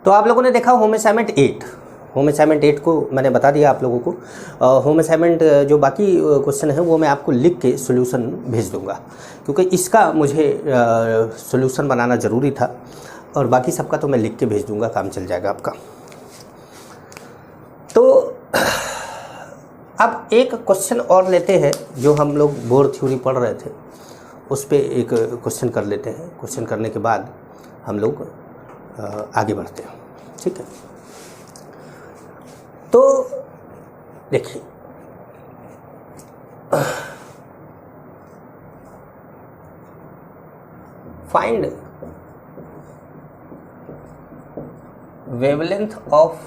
तो आप लोगों ने देखा होम असाइनमेंट 8, होम असाइनमेंट 8 को मैंने बता दिया आप लोगों को। होम असाइनमेंट जो बाकी क्वेश्चन है वो मैं आपको लिख के सॉल्यूशन भेज दूंगा, क्योंकि इसका मुझे सॉल्यूशन बनाना ज़रूरी था, और बाकी सबका तो मैं लिख के भेज दूंगा, काम चल जाएगा आपका। तो अब एक क्वेश्चन और लेते हैं, जो हम लोग बोर थ्योरी पढ़ रहे थे उस पर एक क्वेश्चन कर लेते हैं। क्वेश्चन करने के बाद हम लोग आगे बढ़ते हैं, ठीक है। तो देखिए, find wavelength of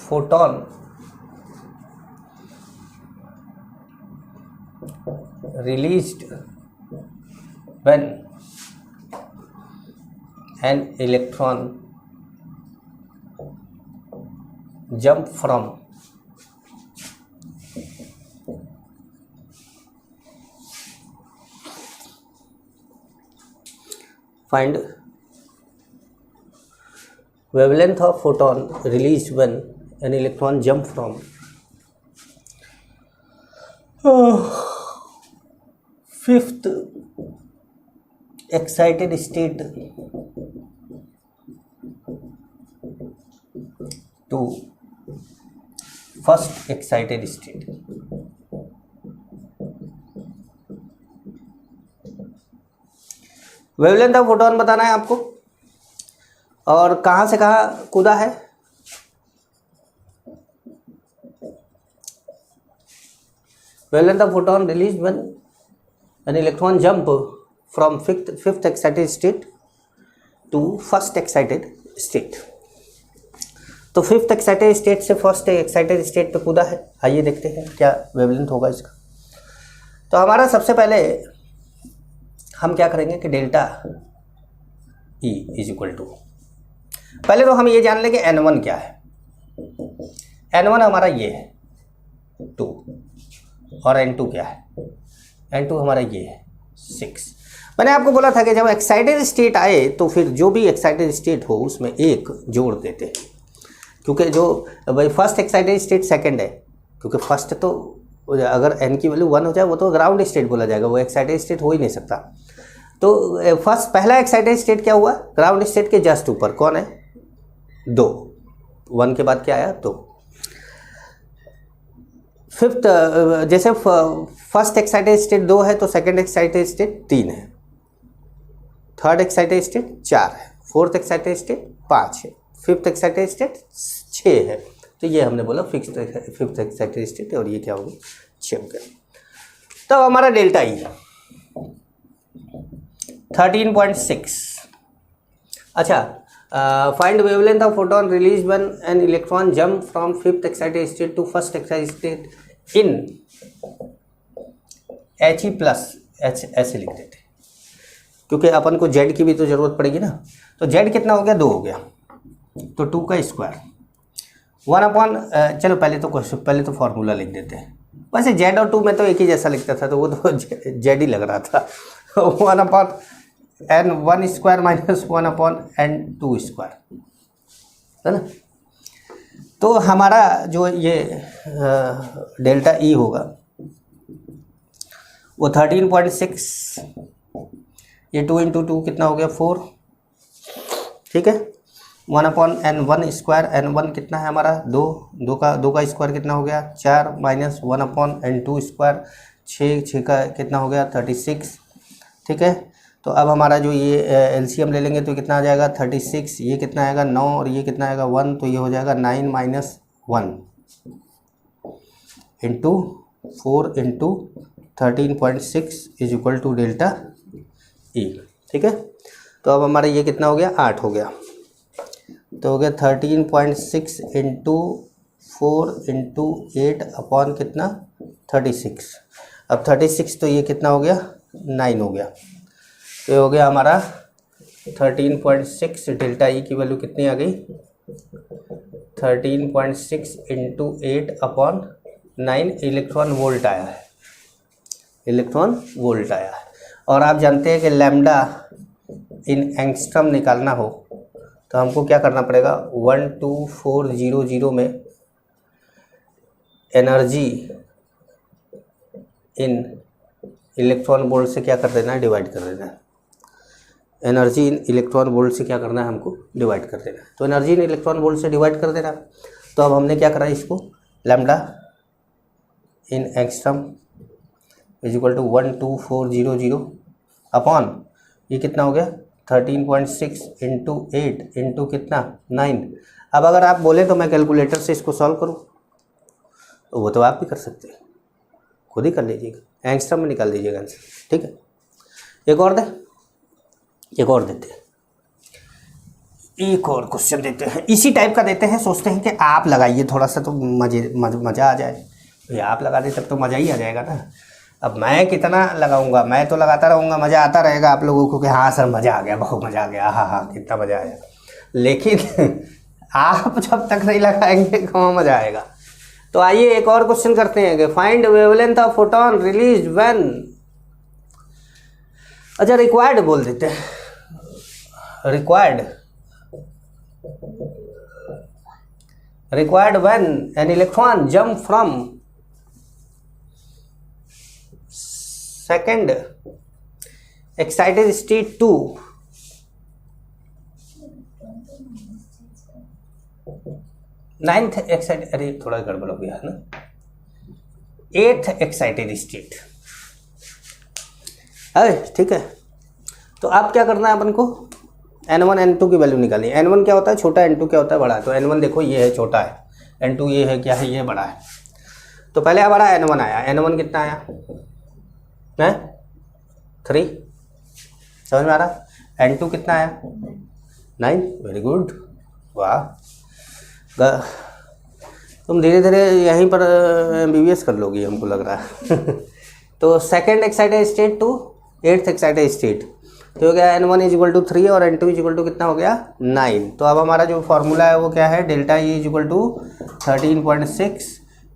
photon released when an electron jump from find wavelength of photon released when an electron jump from fifth excited state to first excited state। Wavelength of photon बताना है आपको, और कहाँ से कहाँ कूदा है। Wavelength of photon release when an electron jump from fifth excited state to first excited state। तो फिफ्थ एक्साइटेड स्टेट से फर्स्ट एक्साइटेड स्टेट पे कूदा है। आइए देखते हैं क्या वेवलेंथ होगा इसका। तो हमारा सबसे पहले हम क्या करेंगे कि delta E is equal to, पहले तो हम ये जान लेंगे N1 क्या है। N1 हमारा ये है 2, और N2 क्या है, N2 हमारा ये है 6। मैंने आपको बोला था कि जब एक्साइटेड स्टेट आए तो फिर जो भी एक्साइटेड स्टेट हो उसमें एक जोड़ देते हैं, क्योंकि जो भाई फर्स्ट एक्साइटेड स्टेट सेकंड है, क्योंकि फर्स्ट तो अगर n की वैल्यू 1 हो जाए वो तो ग्राउंड स्टेट बोला जाएगा, वो एक्साइटेड स्टेट हो ही नहीं सकता। तो फर्स्ट पहला एक्साइटेड स्टेट क्या हुआ, ग्राउंड स्टेट के जस्ट ऊपर कौन है 2, 1 के बाद क्या आया 2। फिफ्थ, जैसे फर्स्ट एक्साइटेड स्टेट 2 है तो सेकंड एक्साइटेड स्टेट 3 है, थर्ड एक्साइटेड स्टेट 4 है, फोर्थ एक्साइटेड स्टेट 5 है, फिफ्थ एक्साइटेड स्टेट 6 है। तो ये हमने बोला फिफ्थ एक्साइटेड स्टेट, और ये क्या होगी 6 हो गया। तो हमारा डेल्टा ई 13.6। अच्छा, find wavelength of photon release when an electron jump from fifth excited state to first excited state in He plus H ऐसे लिख देते, क्योंकि अपन को Z की भी तो जरूरत पड़ेगी ना। तो Z कितना हो गया 2 हो गया, तो 2 का स्क्वायर 1 अपॉन, चलो पहले तो फॉर्मूला लिख देते हैं। वैसे Z और 2 में तो एक ही जैसा लिखता था, तो वो तो Z ही लग रहा था। 1 upon n1 square minus 1 upon n2 square, है ना। तो हमारा जो ये डेल्टा ई होगा वो 13.6, ये 2 इंटू 2 कितना हो गया 4, ठीक है। 1 अपॉन n1 स्क्वायर, n1 कितना है हमारा 2, 2 का स्क्वायर कितना हो गया 4, माइनस 1 अपॉन n2 स्क्वायर 6 का कितना हो गया 36, ठीक है। तो अब हमारा जो ये एलसीएम ले लेंगे तो कितना आ जाएगा 36, ये कितना आएगा 9, और ये कितना आएगा 1, तो ये हो जाएगा 9 minus 1 into 4 into 13.6 is equal to delta E, ठीक है। तो अब हमारा ये कितना हो गया 8 हो गया, तो हो गया 13.6 इंटू 4 इंटू 8 अपॉन कितना 36। अब 36 तो ये कितना हो गया 9 हो गया, तो ये हो गया हमारा 13.6। डेल्टा ई की वैल्यू कितनी आ गई 13.6 इंटू 8 अपॉन 9 इलेक्ट्रॉन वोल्ट आया है, इलेक्ट्रॉन वोल्ट आया है। और आप जानते हैं कि लैम्डा इन एंगस्ट्रम निकालना हो तो हमको क्या करना पड़ेगा, 12400 में एनर्जी इन इलेक्ट्रॉन वोल्ट से क्या कर देना है, डिवाइड कर देना है। एनर्जी इन इलेक्ट्रॉन वोल्ट से क्या करना है, हमको डिवाइड कर देना है। तो एनर्जी इन इलेक्ट्रॉन वोल्ट से डिवाइड कर देना। तो अब हमने क्या करा, इसको lambda in angstrom is equal to 12400 upon ये कितना हो गया 13.6 इंटू 8 इंटू कितना 9। अब अगर आप बोले तो मैं कैलकुलेटर से इसको सॉल्व करूँ, तो वो तो आप भी कर सकते हैं, खुद ही कर लीजिएगा, एंगस्ट्रम में निकाल दीजिएगा आंसर। ठीक है, एक और देते हैं, एक और क्वेश्चन देते हैं, इसी टाइप का देते हैं। सोचते हैं कि आप लगाइए थोड़ा सा तो मज़ा आ जाए। भैया आप लगा दे तब तो मज़ा ही आ जाएगा ना। अब मैं कितना लगाऊंगा, मैं तो लगाता रहूँगा, मज़ा आता रहेगा आप लोगों को कि हाँ सर मज़ा आ गया, बहुत मज़ा आ गया, हाँ कितना मज़ा आया। लेकिन आप जब तक नहीं लगाएंगे कहाँ मज़ा आएगा। तो आइए एक और क्वेश्चन करते हैं कि find wavelength of photon release when, अच्छा रिक्वायर्ड बोल देते हैं, required when an electron jump from second excited state to ninth excited, अरे थोड़ा गड़बड़ हो गया है ना, 8th excited state। अरे ठीक है, तो अब क्या करना है अपन को, N1 N2 की वैल्यू निकालनी है। N1 क्या होता है छोटा, N2 क्या होता है बड़ा। तो N1 देखो ये है छोटा है, N2 ये है क्या है, ये बड़ा है। तो पहले हमारा N1 आया, N1 कितना आया है 3, समझ में आ रहा। N2 कितना आया 9, वेरी गुड, वाह। तुम धीरे धीरे यहीं पर MBBS कर लोगी हमको लग रहा है। तो second excited state to 8th excited state, तो हो गया N1 इज इक्वल टू 3 और N2 इज इक्वल टू कितना हो गया 9। तो अब हमारा जो फॉर्मूला है वो क्या है, delta E is equal to 13.6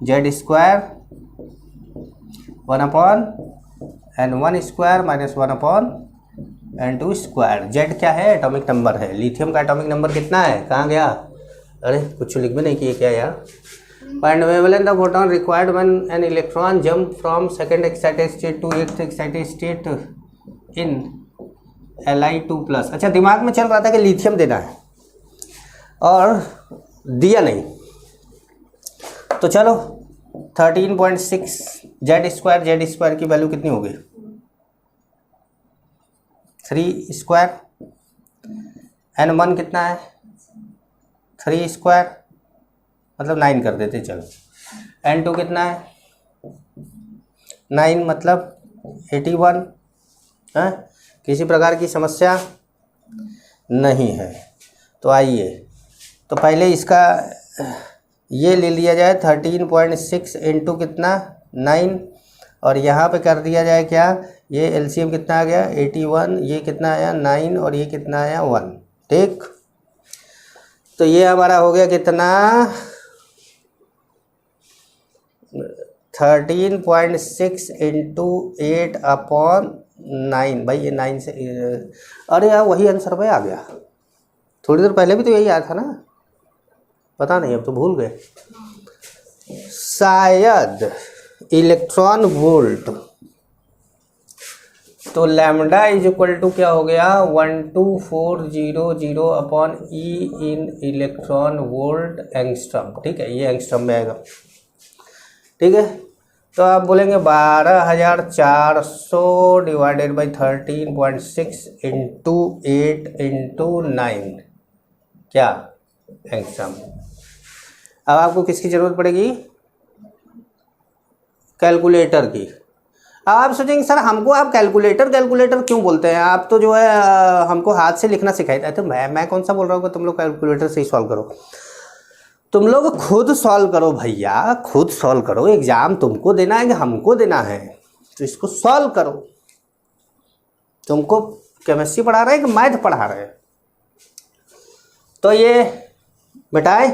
Z square 1 upon N1 square minus 1 upon N2 square. Z क्या है, एटॉमिक नंबर है। लिथियम का एटॉमिक नंबर कितना है, कहाँ गया, अरे कुछ लिख भी नहीं किए क्या यार। Find wavelength of photon required when an electron jump from second excited state to 8th excited state in Li2+। अच्छा दिमाग में चल रहा था कि लिथियम देना है और दिया नहीं, तो चलो 13.6 Z स्क्वायर की वैल्यू कितनी होगी 3 स्क्वायर, N1 कितना है 3 स्क्वायर मतलब 9 कर देते चलो। N2 कितना है 9 मतलब 81 है, किसी प्रकार की समस्या नहीं है। तो आइए तो पहले इसका ये ले लिया जाए 13.6 इंटू कितना 9 और यहाँ पे कर दिया जाए क्या, ये एलसीएम कितना आ गया 81, ये कितना आया 9 और ये कितना आया 1। ठीक, तो ये हमारा हो गया कितना 13.6 इंटू 8 अपॉन 9। भाई ये 9 से, अरे यार वही आंसर भाई आ गया, थोड़ी देर पहले भी तो यही आया था ना, पता नहीं अब तो भूल गए शायद। इलेक्ट्रॉन वोल्ट, तो लैम्डा इज इक्वल टू क्या हो गया 12400 अपॉन ई इन इलेक्ट्रॉन वोल्ट एंगस्ट्रम। ठीक है, ये एंगस्ट्रम में आएगा। ठीक है, तो आप बोलेंगे 12400 डिवाइडेड बाई 13.6 इंटू 8 इंटू 9 क्या एंगस्ट्रम। अब आपको किसकी ज़रूरत पड़ेगी, कैलकुलेटर की। अब आप सोचेंगे सर हमको आप कैलकुलेटर क्यों बोलते हैं, आप तो जो है हमको हाथ से लिखना सिखाते हैं। तो मैं कौन सा बोल रहा हूँ कि तुम लोग कैलकुलेटर से ही सॉल्व करो, तुम लोग खुद सॉल्व करो भैया, खुद सॉल्व करो। एग्जाम तुमको देना है कि हमको देना है, तो इसको सॉल्व करो। तुमको केमिस्ट्री पढ़ा रहे हैं कि मैथ पढ़ा रहे हैं। तो ये बेटाए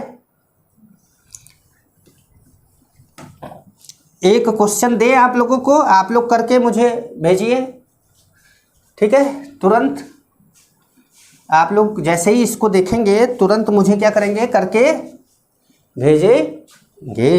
एक क्वेश्चन दे आप लोगों को, आप लोग करके मुझे भेजिए। ठीक है, तुरंत आप लोग जैसे ही इसको देखेंगे तुरंत मुझे क्या करेंगे, करके भेजेंगे।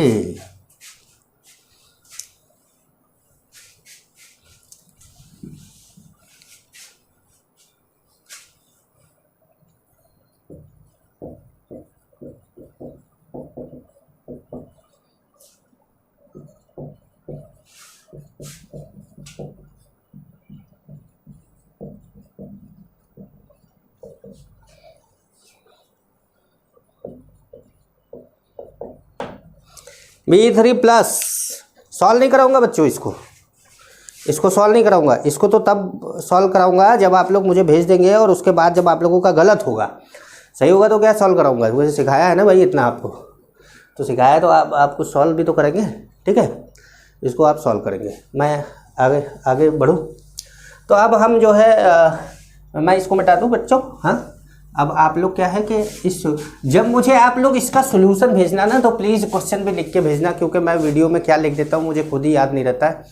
B3+ सॉल्व नहीं कराऊंगा बच्चों, इसको सॉल्व नहीं कराऊंगा। इसको तो तब सॉल्व कराऊंगा जब आप लोग मुझे भेज देंगे, और उसके बाद जब आप लोगों का गलत होगा, सही होगा तो क्या सॉल्व कराऊंगा। वैसे सिखाया है ना भाई इतना आपको, तो सिखाया तो आप कुछ सॉल्व भी तो करेंगे, ठीक है। इसको आप सॉल्व करेंगे, मैं आगे आगे बढ़ूँ। तो अब हम जो है मैं इसको मिटा दूँ बच्चों। हाँ, अब आप लोग क्या है कि जब मुझे आप लोग इसका सोल्यूशन भेजना ना, तो प्लीज़ क्वेश्चन भी लिख के भेजना, क्योंकि मैं वीडियो में क्या लिख देता हूँ मुझे खुद ही याद नहीं रहता है।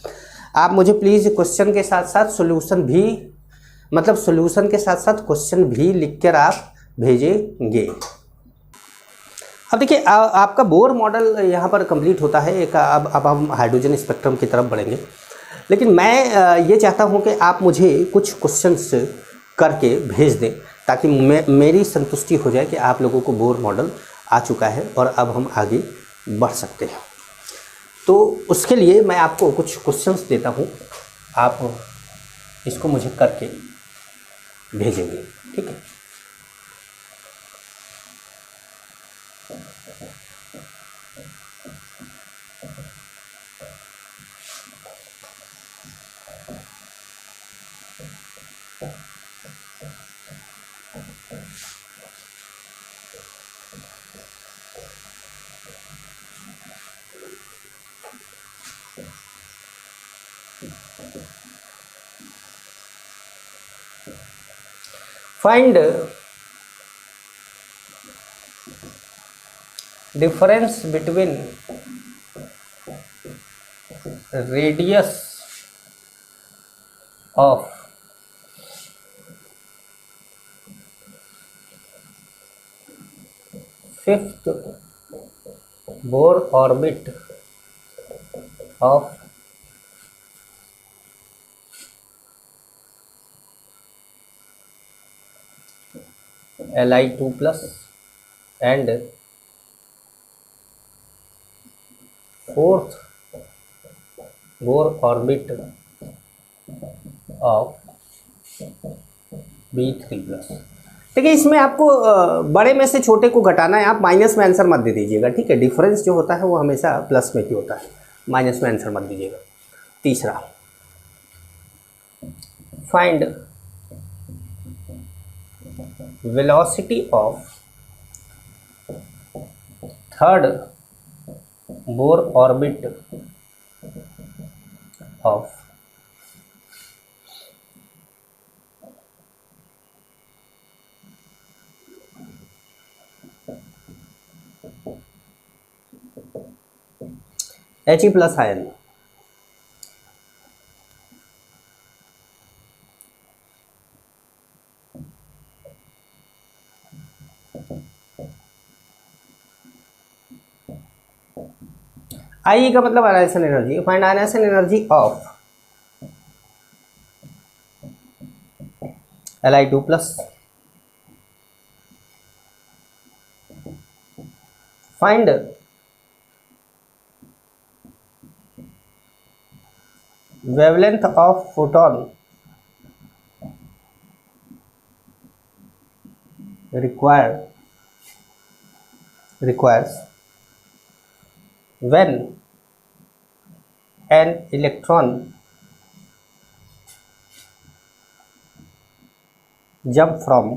आप मुझे प्लीज़ क्वेश्चन के साथ साथ सोल्यूशन भी, मतलब सोल्यूशन के साथ साथ क्वेश्चन भी लिख कर आप भेजेंगे। अब देखिए आपका बोर मॉडल यहाँ पर कंप्लीट होता है एक। अब हम हाइड्रोजन स्पेक्ट्रम की तरफ बढ़ेंगे, लेकिन मैं ये चाहता हूँ कि आप मुझे कुछ क्वेश्चंस करके भेज दें, ताकि मेरी संतुष्टि हो जाए कि आप लोगों को बोर मॉडल आ चुका है और अब हम आगे बढ़ सकते हैं। तो उसके लिए मैं आपको कुछ क्वेश्चंस देता हूँ, आप इसको मुझे करके भेजेंगे, ठीक है। Find difference between radius of fifth Bohr orbit of Li2+ and fourth Bohr orbit of B3+। देखिए इसमें आपको बड़े में से छोटे को घटाना है, आप माइनस में आंसर मत दे दीजिएगा, ठीक है। डिफरेंस जो होता है वो हमेशा प्लस में ही होता है, माइनस में आंसर मत दीजिएगा। तीसरा, find velocity of third Bohr orbit of He+ ion. I का मतलब ionisation energy. Find ionisation energy of Li2+। Find wavelength of photon requires when an electron jump from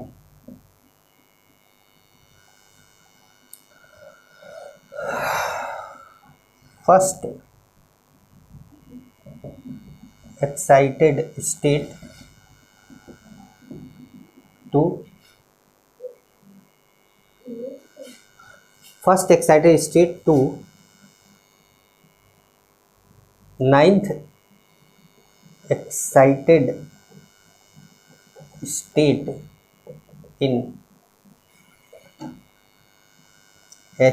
first excited state to ninth excited state in He+.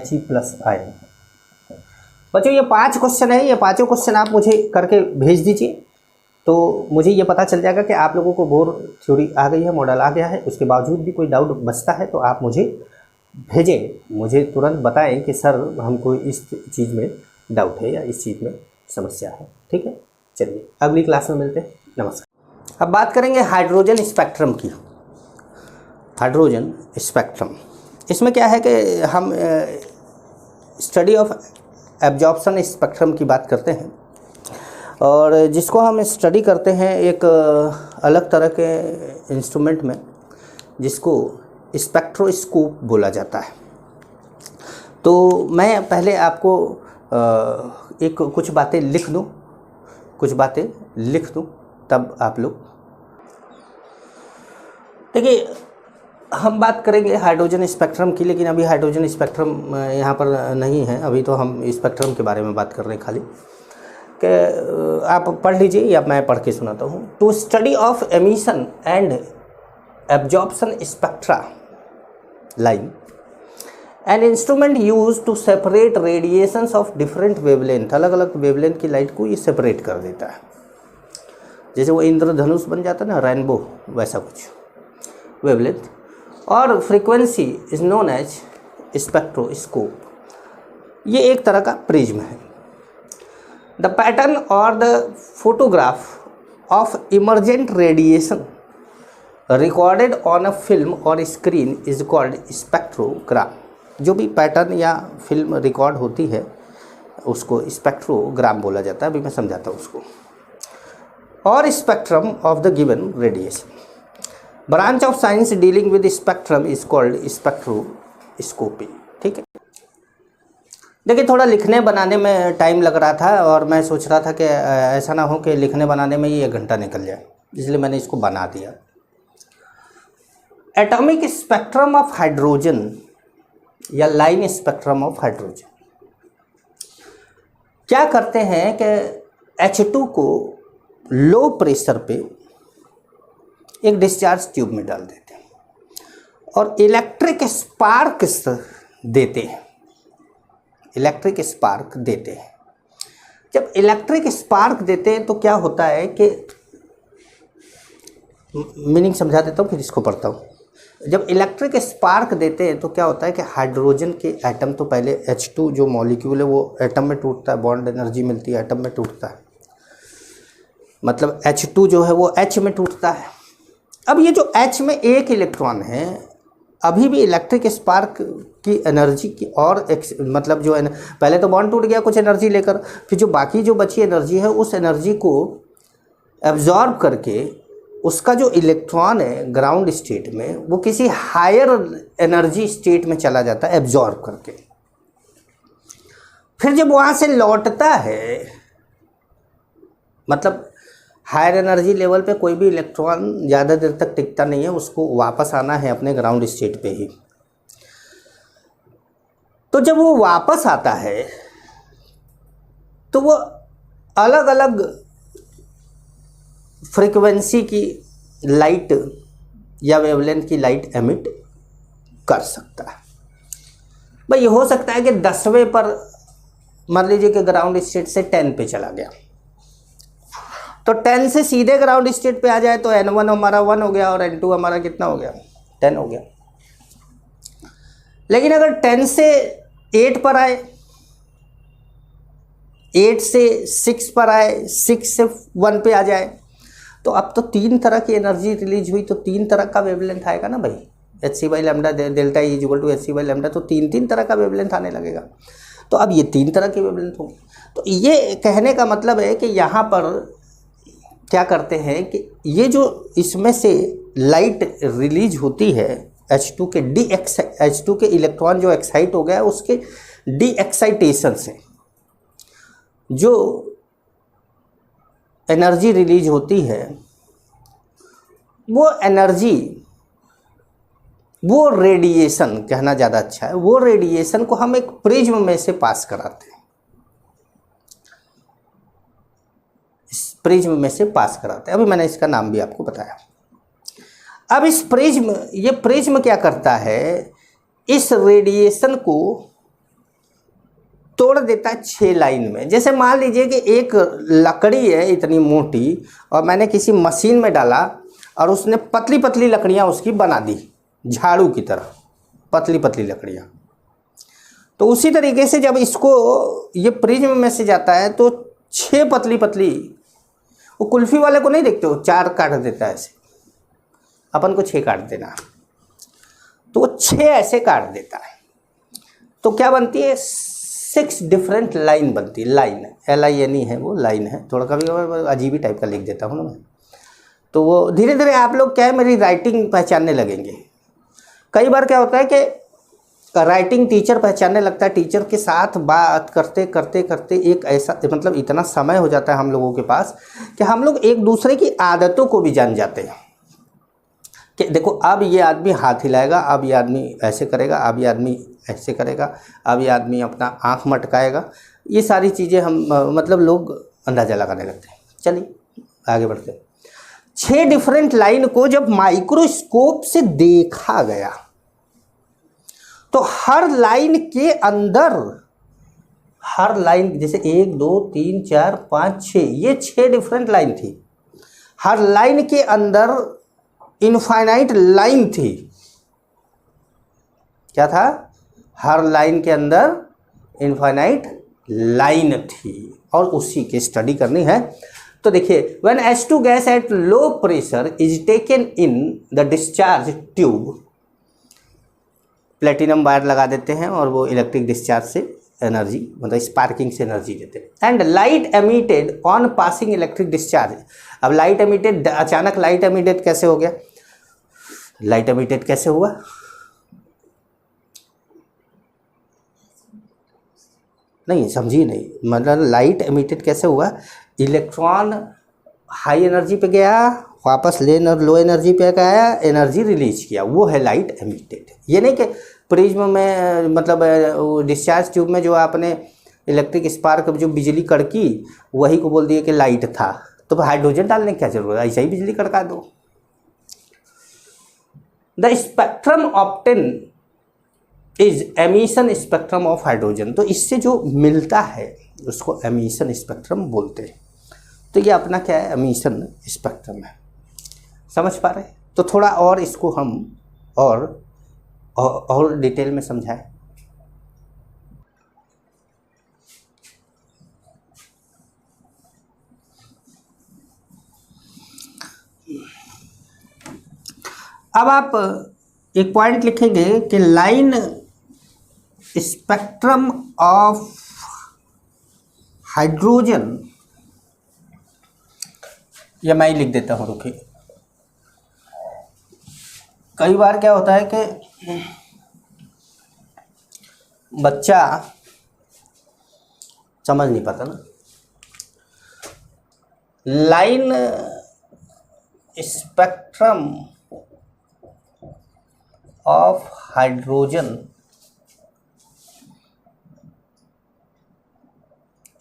बच्चों ये 5 question है, ये पांचों question आप मुझे करके भेज दीजिए, तो मुझे ये पता चल जाएगा कि आप लोगों को बोर थ्योरी आ गई है, मॉडल आ गया है। उसके बावजूद भी कोई डाउट बचता है तो आप मुझे भेजें, मुझे तुरंत बताएं कि सर हमको इस चीज़ में डाउट है या इस चीज़ में समस्या है। ठीक है, चलिए अगली क्लास में मिलते हैं। नमस्कार। अब बात करेंगे हाइड्रोजन स्पेक्ट्रम की। हाइड्रोजन स्पेक्ट्रम, इसमें क्या है कि हम स्टडी ऑफ एब्जॉर्प्शन स्पेक्ट्रम की बात करते हैं, और जिसको हम स्टडी करते हैं एक अलग तरह के इंस्ट्रूमेंट में, जिसको स्पेक्ट्रोस्कोप बोला जाता है। तो मैं पहले आपको एक कुछ बातें लिख दूँ, तब आप लोग देखिए। हम बात करेंगे हाइड्रोजन स्पेक्ट्रम की, लेकिन अभी हाइड्रोजन स्पेक्ट्रम यहाँ पर नहीं है, अभी तो हम स्पेक्ट्रम के बारे में बात कर रहे हैं खाली। कि आप पढ़ लीजिए या मैं पढ़ के सुनाता हूँ। To study of emission and absorption spectra line, an instrument use to separate radiations of different wavelength. अलग अलग वेवलेंथ की लाइट को ये सेपरेट कर देता है, जैसे वो इंद्रधनुष बन जाता है ना, रेनबो, वैसा कुछ वेवलेंथ। और frequency is known as spectroscope. ये एक तरह का प्रिज्म है। द पैटर्न और the photograph of emergent radiation recorded on a film और स्क्रीन इज कॉल्ड स्पेक्ट्रोग्राम। जो भी पैटर्न या फिल्म रिकॉर्ड होती है उसको स्पेक्ट्रोग्राम बोला जाता है। अभी मैं समझाता हूँ उसको। और spectrum of the given radiation. Branch of science dealing with spectrum is called spectroscopy. ठीक है, देखिए थोड़ा लिखने बनाने में टाइम लग रहा था, और मैं सोच रहा था कि ऐसा ना हो कि लिखने बनाने में ही 1 घंटा निकल जाए, इसलिए मैंने इसको बना दिया। एटॉमिक स्पेक्ट्रम ऑफ हाइड्रोजन या लाइन स्पेक्ट्रम ऑफ हाइड्रोजन क्या करते हैं कि H2 को लो प्रेशर पे एक डिस्चार्ज ट्यूब में डाल देते हैं और इलेक्ट्रिक स्पार्क्स देते हैं। इलेक्ट्रिक स्पार्क देते हैं। जब इलेक्ट्रिक स्पार्क देते हैं तो क्या होता है कि, मीनिंग समझा देता हूँ फिर इसको पढ़ता हूँ। जब इलेक्ट्रिक स्पार्क देते हैं तो क्या होता है कि हाइड्रोजन के एटम, तो पहले H2 जो मॉलिक्यूल है वो एटम में टूटता है, बॉन्ड एनर्जी मिलती है, एटम में टूटता है, मतलब H2 जो है वो H में टूटता है। अब ये जो H में एक इलेक्ट्रॉन है, अभी भी इलेक्ट्रिक स्पार्क की एनर्जी की और मतलब जो है पहले तो बॉन्ड टूट गया कुछ एनर्जी लेकर, फिर जो बाकी जो बची एनर्जी है उस एनर्जी को एब्जॉर्ब करके उसका जो इलेक्ट्रॉन है ग्राउंड स्टेट में वो किसी हायर एनर्जी स्टेट में चला जाता है एब्जॉर्ब करके। फिर जब वहाँ से लौटता है, मतलब हायर एनर्जी लेवल पे कोई भी इलेक्ट्रॉन ज़्यादा देर तक टिकता नहीं है, उसको वापस आना है अपने ग्राउंड स्टेट पे ही। तो जब वो वापस आता है तो वो अलग अलग फ्रीक्वेंसी की लाइट या वेवलेंथ की लाइट एमिट कर सकता है। भाई ये हो सकता है कि 10वें पर मान लीजिए कि ग्राउंड स्टेट से 10 पे चला गया, तो 10 से सीधे ग्राउंड स्टेट पे आ जाए तो N1 हमारा 1 हो गया और N2 हमारा कितना हो गया, 10 हो गया। लेकिन अगर 10 से 8 पर आए, 8 से 6 पर आए, 6 से 1 पे आ जाए, तो अब तो 3 तरह की एनर्जी रिलीज हुई, तो 3 तरह का वेवलेंथ आएगा ना भाई। hc/λ डेल्टा E = hc/λ, तो 3 तरह का वेवलेंथ आने लगेगा। तो अब ये 3 तरह के वेवलेंथ होंगे। तो ये कहने का मतलब है कि यहाँ पर क्या करते हैं कि ये जो इसमें से लाइट रिलीज होती है H2 के इलेक्ट्रॉन जो एक्साइट हो गया है उसके डी एक्साइटेशन से जो एनर्जी रिलीज होती है, वो एनर्जी, वो रेडिएशन कहना ज़्यादा अच्छा है, वो रेडिएशन को हम एक प्रिज्म में से पास कराते हैं, प्रिज्म में से पास कराते हैं। अभी मैंने इसका नाम भी आपको बताया। अब इस प्रिज्म, ये प्रिज्म क्या करता है, इस रेडिएशन को तोड़ देता है 6 लाइन में। जैसे मान लीजिए कि एक लकड़ी है इतनी मोटी और मैंने किसी मशीन में डाला और उसने पतली पतली लकड़ियाँ उसकी बना दी, झाड़ू की तरह पतली पतली लकड़ियाँ। तो उसी तरीके से जब इसको ये प्रिज्म में से जाता है तो 6 पतली पतली, वो कुल्फी वाले को नहीं देखते हो 4 काट देता है ऐसे, अपन को 6 काट देना, तो वो 6 ऐसे काट देता है। तो क्या बनती है, 6 डिफरेंट लाइन बनती है। लाइन LINE है, वो लाइन है, थोड़ा कभी कभी अजीब ही टाइप का लिख देता हूँ ना मैं। तो वो धीरे धीरे आप लोग क्या है, मेरी राइटिंग पहचानने लगेंगे। कई बार क्या होता है कि राइटिंग टीचर पहचानने लगता है, टीचर के साथ बात करते करते करते एक ऐसा मतलब इतना समय हो जाता है हम लोगों के पास कि हम लोग एक दूसरे की आदतों को भी जान जाते हैं कि देखो अब ये आदमी हाथ हिलाएगा, अब ये आदमी ऐसे करेगा, अब ये आदमी ऐसे करेगा, अब ये आदमी अपना आँख मटकाएगा। ये सारी चीज़ें हम मतलब लोग अंदाज़ा लगाने लगते हैं। चलिए आगे बढ़ते हैं। 6 डिफरेंट लाइन को जब माइक्रोस्कोप से देखा गया तो हर लाइन के अंदर, हर लाइन जैसे 1 2 3 4 5 6, ये 6 डिफरेंट लाइन थी। हर लाइन के अंदर इनफाइनाइट लाइन थी। क्या था, हर लाइन के अंदर इनफाइनाइट लाइन थी और उसी की स्टडी करनी है। तो देखिए, when H2 gas at low pressure is taken in the discharge tube, platinum wire लगा देते हैं और वो इलेक्ट्रिक डिस्चार्ज से एनर्जी मतलब स्पार्किंग से एनर्जी देते हैं। And light emitted on passing electric discharge. अब लाइट एमिटेड, अचानक लाइट एमिटेड कैसे हो गया, लाइट एमिटेड कैसे हुआ, नहीं समझिए नहीं, मतलब लाइट एमिटेड कैसे हुआ, इलेक्ट्रॉन हाई एनर्जी पे गया, वापस लो एनर्जी पे आया, एनर्जी रिलीज किया, वो है लाइट एमिटेड। ये नहीं कि प्रिज्म में मतलब डिस्चार्ज ट्यूब में जो आपने इलेक्ट्रिक स्पार्क जो बिजली कड़की वही को बोल दिए कि लाइट था, तो हाइड्रोजन डालने की क्या जरूरत है, ऐसा ही बिजली कड़का दो। The spectrum obtain is emission spectrum of hydrogen. तो इससे जो मिलता है उसको एमिशन स्पेक्ट्रम बोलते हैं। तो ये अपना क्या है, एमिशन स्पेक्ट्रम है। समझ पा रहे हैं? तो थोड़ा और इसको हम और डिटेल में समझाएं। अब आप एक पॉइंट लिखेंगे कि लाइन स्पेक्ट्रम ऑफ हाइड्रोजन, या मैं ही लिख देता हूँ, रुकिए। कई बार क्या होता है कि बच्चा समझ नहीं पाता ना। Line spectrum of hydrogen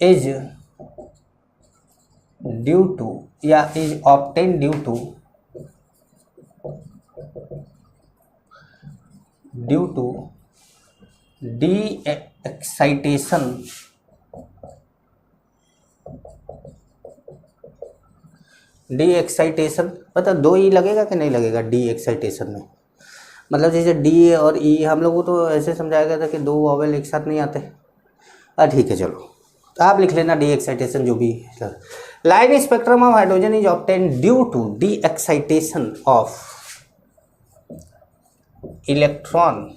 is due to या is obtain due to the excitation मतलब 2 ई लगेगा कि नहीं लगेगा डी एक्साइटेशन में, मतलब जैसे डी और ई हम लोगों को तो ऐसे समझाया गया था कि 2 वॉवेल एक साथ नहीं आते। ठीक है चलो, तो आप लिख लेना डी एक्साइटेशन जो भी। Line spectrum of hydrogen is obtain due to the excitation of electron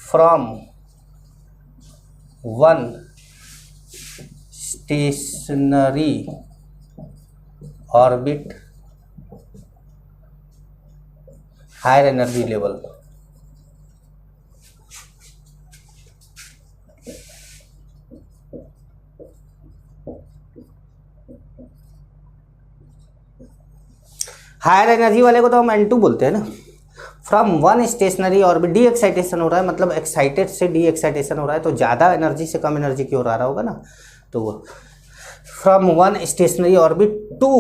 from one stationary orbit higher energy level. Higher energy वाले को तो हम N2 बोलते हैं ना। From one stationary orbit, the excitation हो रहा है, मतलब एक्साइटेड से डी एक्साइटेशन हो रहा है, तो ज़्यादा एनर्जी से कम एनर्जी की ओर आ रहा होगा ना। तो वो from one stationary orbit to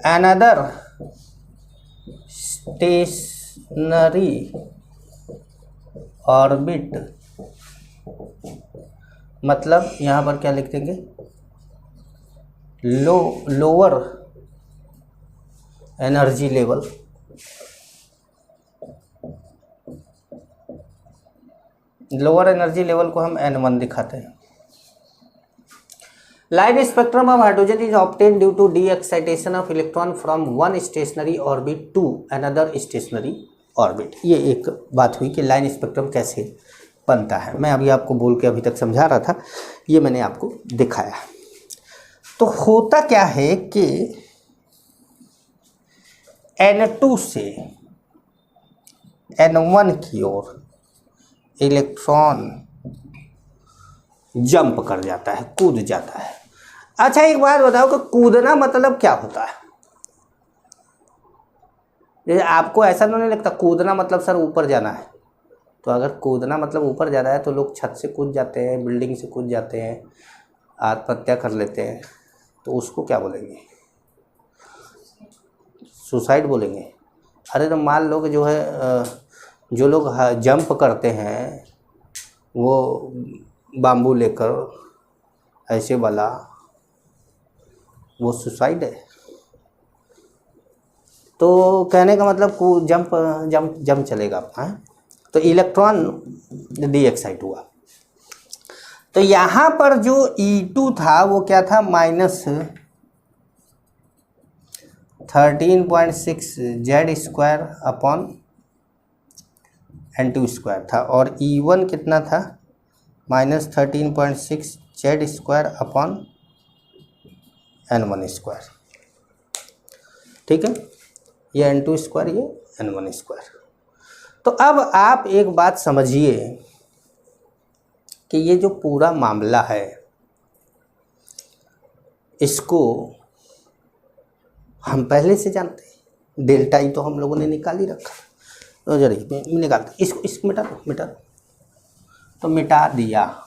another stationary orbit, मतलब यहाँ पर क्या लिख देंगे, lower energy level, lower energy level को हम N1 दिखाते हैं। Light spectrum of hydrogen is obtain due to the excitation of electron from one stationary orbit to another stationary orbit. ये एक बात हुई कि लाइन स्पेक्ट्रम कैसे बनता है, मैं अभी आपको बोल के अभी तक समझा रहा था, ये मैंने आपको दिखाया। तो होता क्या है कि N2 से N1 की ओर इलेक्ट्रॉन जंप कर जाता है, कूद जाता है। अच्छा एक बात बताओ कि कूदना मतलब क्या होता है? जैसे आपको ऐसा तो नहीं लगता कूदना मतलब सर ऊपर जाना है? तो अगर कूदना मतलब ऊपर जाना है तो लोग छत से कूद जाते हैं, बिल्डिंग से कूद जाते हैं, आत्महत्या कर लेते हैं, तो उसको क्या बोलेंगे? सुसाइड बोलेंगे। अरे तो मान लो कि जो है जो लोग जंप करते हैं वो बाम्बू लेकर ऐसे वाला, वो सुसाइड है। तो कहने का मतलब जंप जंप जंप चलेगा आपका। तो इलेक्ट्रॉन डी एक्साइट हुआ, तो यहाँ पर जो E2 था वो क्या था, -13.6 Z² अपॉन N2² था, और E1 कितना था, -13.6 Z² अपॉन N1²। ठीक है, ये N2², ये N1²। तो अब आप एक बात समझिए कि ये जो पूरा मामला है इसको हम पहले से जानते हैं, डेल्टा ई तो हम लोगों ने निकाल ही रखा। तो जरिए निकालते, इसको मिटा दो, तो मिटा दिया,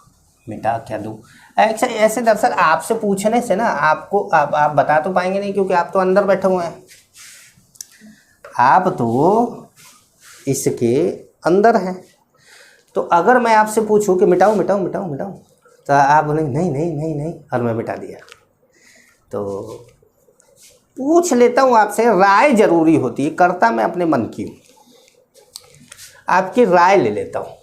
मिटा क्या दूँ? ऐसे दरअसल आपसे पूछने से ना आपको आप बता तो पाएंगे नहीं, क्योंकि आप तो अंदर बैठे हुए हैं, आप तो इसके अंदर हैं। तो अगर मैं आपसे पूछूं कि मिटाऊं मिटाऊं मिटाऊं मिटाऊं, तो आप बोलेंगे नहीं नहीं नहीं नहीं, और मैं मिटा दिया। तो पूछ लेता हूं आपसे, राय जरूरी होती है, करता मैं अपने मन की हूं, आपकी राय ले लेता हूं।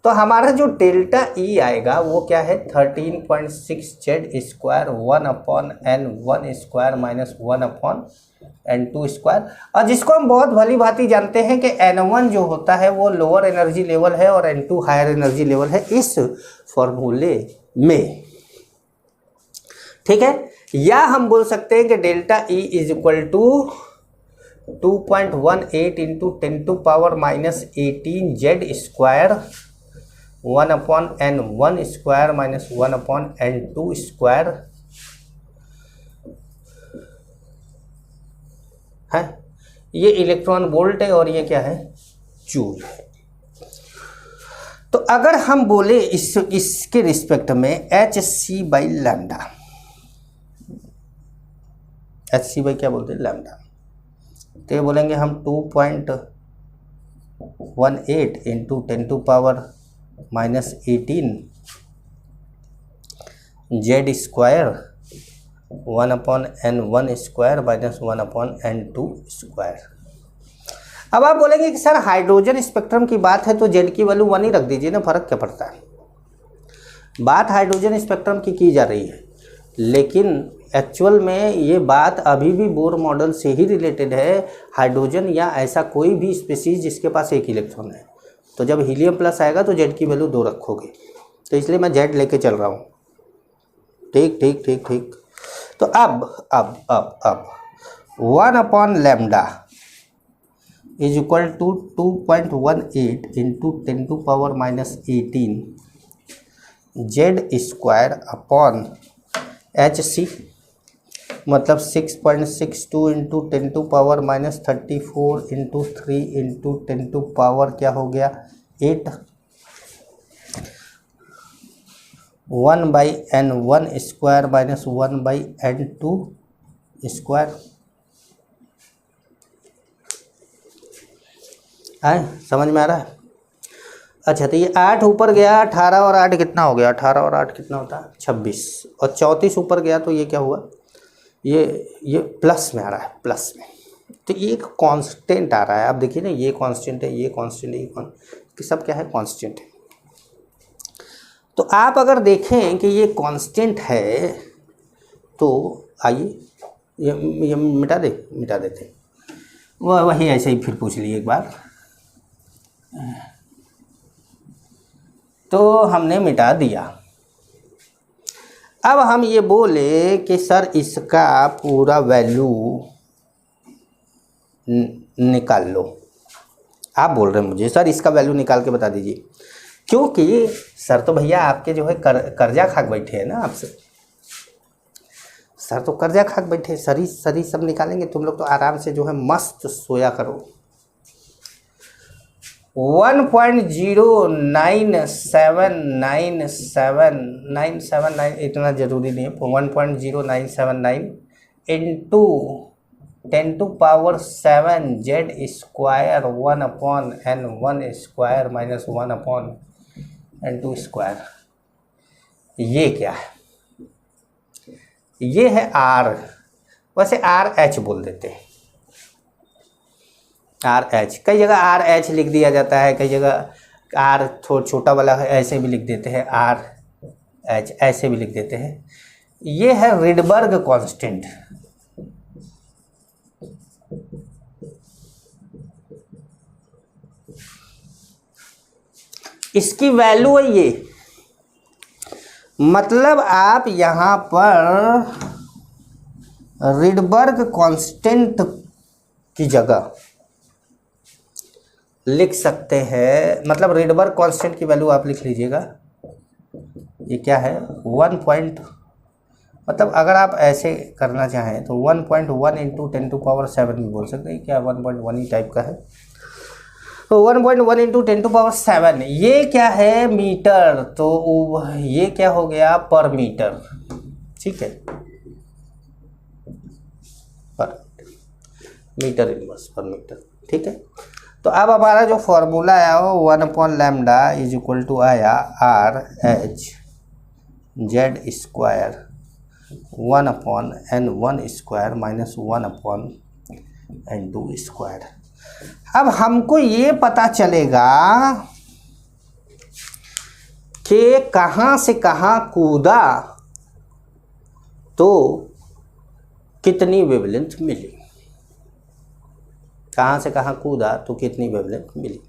तो हमारा जो डेल्टा ई आएगा वो क्या है, 13.6 Z² 1/N1² माइनस 1/N2²। और जिसको हम बहुत भली भांति जानते हैं कि N1 जो होता है वो लोअर एनर्जी लेवल है और N2 हायर एनर्जी लेवल है इस फॉर्मूले में। ठीक है, या हम बोल सकते हैं कि delta E is equal to 2.18 into 10⁻⁻18 Z² 1/N1² minus 1/N2² है। ये इलेक्ट्रॉन वोल्ट है और ये क्या है, जूल है। तो अगर हम बोले इसके रिस्पेक्ट में hc/λ, hc/ क्या बोलते हैं, लैम्डा, तो ये बोलेंगे हम 2.18 into 10⁻⁻18 Z² 1/N1² minus 1/N2²। अब आप बोलेंगे कि सर हाइड्रोजन स्पेक्ट्रम की बात है तो जेड की वैल्यू 1 ही रख दीजिए ना, फर्क क्या पड़ता है। बात हाइड्रोजन स्पेक्ट्रम की जा रही है, लेकिन एक्चुअल में ये बात अभी भी बोर मॉडल से ही रिलेटेड है। हाइड्रोजन या ऐसा कोई भी स्पीसीज जिसके पास एक इलेक्ट्रॉन है, तो जब हीलियम प्लस आएगा तो जेड की वैल्यू 2 रखोगे, तो इसलिए मैं जेड लेके चल रहा हूँ। ठीक ठीक ठीक ठीक। तो अब 1/λ is equal to 2.18 into 10⁻⁻18 Z² upon hc, मतलब 6.62 इंटू 10⁻⁻34 इंटू 3 इंटू 10 क्या हो गया 8, 1/N1² माइनस 1/N2²। आए समझ में आ रहा है? अच्छा, तो ये 8 ऊपर गया, 18 और 8 कितना हो गया? 18 और 8 कितना होता है? 26। और 34 ऊपर गया तो ये क्या हुआ? ये प्लस में आ रहा है, प्लस में। तो ये एक कांस्टेंट आ रहा है। आप देखिए ना, ये कांस्टेंट है, ये कांस्टेंट है, ये सब क्या है? कांस्टेंट है। तो आप अगर देखें कि ये कांस्टेंट है तो आइए ये मिटा देते हैं। वही ऐसे ही फिर पूछ लिए एक बार, तो हमने मिटा दिया। अब हम ये बोले कि सर इसका पूरा वैल्यू निकाल लो। आप बोल रहे हैं मुझे सर इसका वैल्यू निकाल के बता दीजिए, क्योंकि सर तो भैया आपके जो है कर्जा खाक बैठे हैं ना आपसे। सर तो कर्जा खाक बैठे, सरी सब निकालेंगे। तुम लोग तो आराम से जो है मस्त सोया करो। 1.097979 इतना ज़रूरी नहीं है। 1.0979 into 10⁻7 Z square 1/n1² minus 1/n2 square. ये क्या है? ये है आर। वैसे आर एच बोल देते हैं, आर एच। कई जगह आर एच लिख दिया जाता है, कई जगह आर छोटा वाला है ऐसे भी लिख देते हैं, आर एच ऐसे भी लिख देते हैं। ये है रिडबर्ग कांस्टेंट। इसकी वैल्यू है ये। मतलब आप यहां पर रिडबर्ग कांस्टेंट की जगह लिख सकते हैं। मतलब रिडबर्ग कांस्टेंट की वैल्यू आप लिख लीजिएगा। ये क्या है? 1 मतलब अगर आप ऐसे करना चाहें तो 1.1 इंटू 10⁻7 भी बोल सकते हैं। क्या 1.1 ही टाइप का है? तो 1.1 इंटू 10⁻7 ये क्या है? मीटर। तो ये क्या हो गया? पर मीटर। ठीक है, पर मीटर इनवर्स पर मीटर। ठीक है, तो अब हमारा जो फॉर्मूला आया वो 1/λ इज इक्वल टू आया are H Z square 1/n1² minus 1/n2 square. अब हमको ये पता चलेगा कि कहाँ से कहाँ कूदा तो कितनी वेवलेंथ मिली। कहाँ से कहाँ कूदा तो कितनी वेवलेंथ मिली।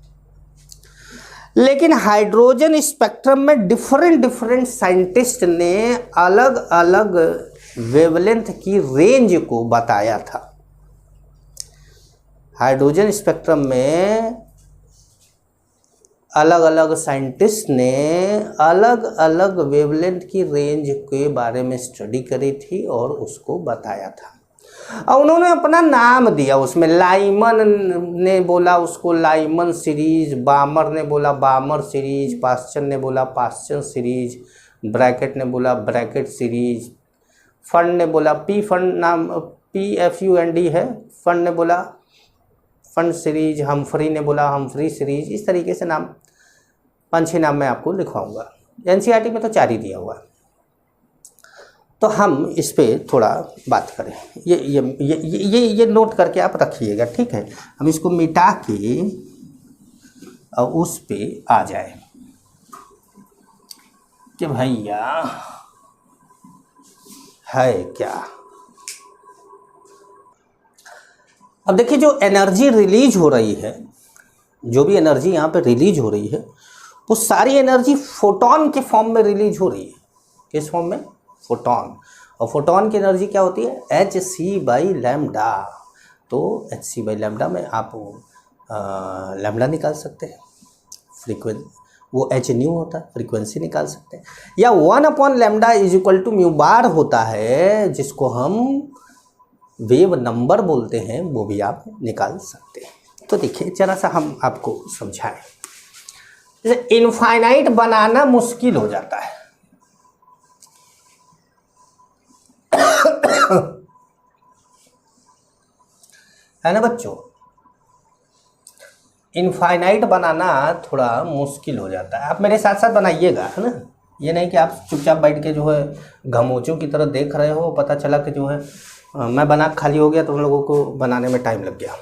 लेकिन हाइड्रोजन स्पेक्ट्रम में डिफरेंट साइंटिस्ट ने अलग अलग वेवलेंथ की रेंज को बताया था। हाइड्रोजन स्पेक्ट्रम में अलग अलग साइंटिस्ट ने अलग अलग वेवलेंथ की रेंज के बारे में स्टडी करी थी और उसको बताया था। और उन्होंने अपना नाम दिया उसमें। लाइमन ने बोला उसको लाइमन सीरीज, बामर ने बोला बामर सीरीज, पास्चन ने बोला पास्चन सीरीज, ब्रैकेट ने बोला ब्रैकेट सीरीज, फंड ने बोला फंड नाम PFUND है, फंड ने बोला फंड सीरीज, हम्फ्री ने बोला हम्फ्री सीरीज। इस तरीके से नाम 5-6 नाम मैं आपको लिखवाऊंगा। NCERT में तो 4 ही दिया हुआ है। तो हम इस पे थोड़ा बात करें। ये नोट करके आप रखिएगा, ठीक है। हम इसको मिटा के और उस पे आ जाए कि भैया है क्या। अब देखिए, जो एनर्जी रिलीज हो रही है, जो भी एनर्जी यहाँ पे रिलीज हो रही है, वो सारी एनर्जी फोटोन के फॉर्म में रिलीज हो रही है। किस फॉर्म में? फोटोन। और फोटोन की एनर्जी क्या होती है? hc/λ। तो hc/λ में आप लैम्डा निकाल सकते हैं, फ्रीक्वेंसी वो hν होता है, फ्रीक्वेंसी निकाल सकते हैं। या 1/λ is equal to mu bar होता है, जिसको हम वेव नंबर बोलते हैं, वो भी आप निकाल सकते हैं। तो देखिए जरा सा हम आपको समझाएं। जैसे इनफाइनाइट बनाना मुश्किल हो जाता है, है ना बच्चों? इनफाइनाइट बनाना थोड़ा मुश्किल हो जाता है। आप मेरे साथ साथ बनाइएगा, है ना। ये नहीं कि आप चुपचाप बैठ के जो है घमोचों की तरह देख रहे हो, पता चला कि जो है मैं बना खाली हो गया तो उन लोगों को बनाने में टाइम लग गया।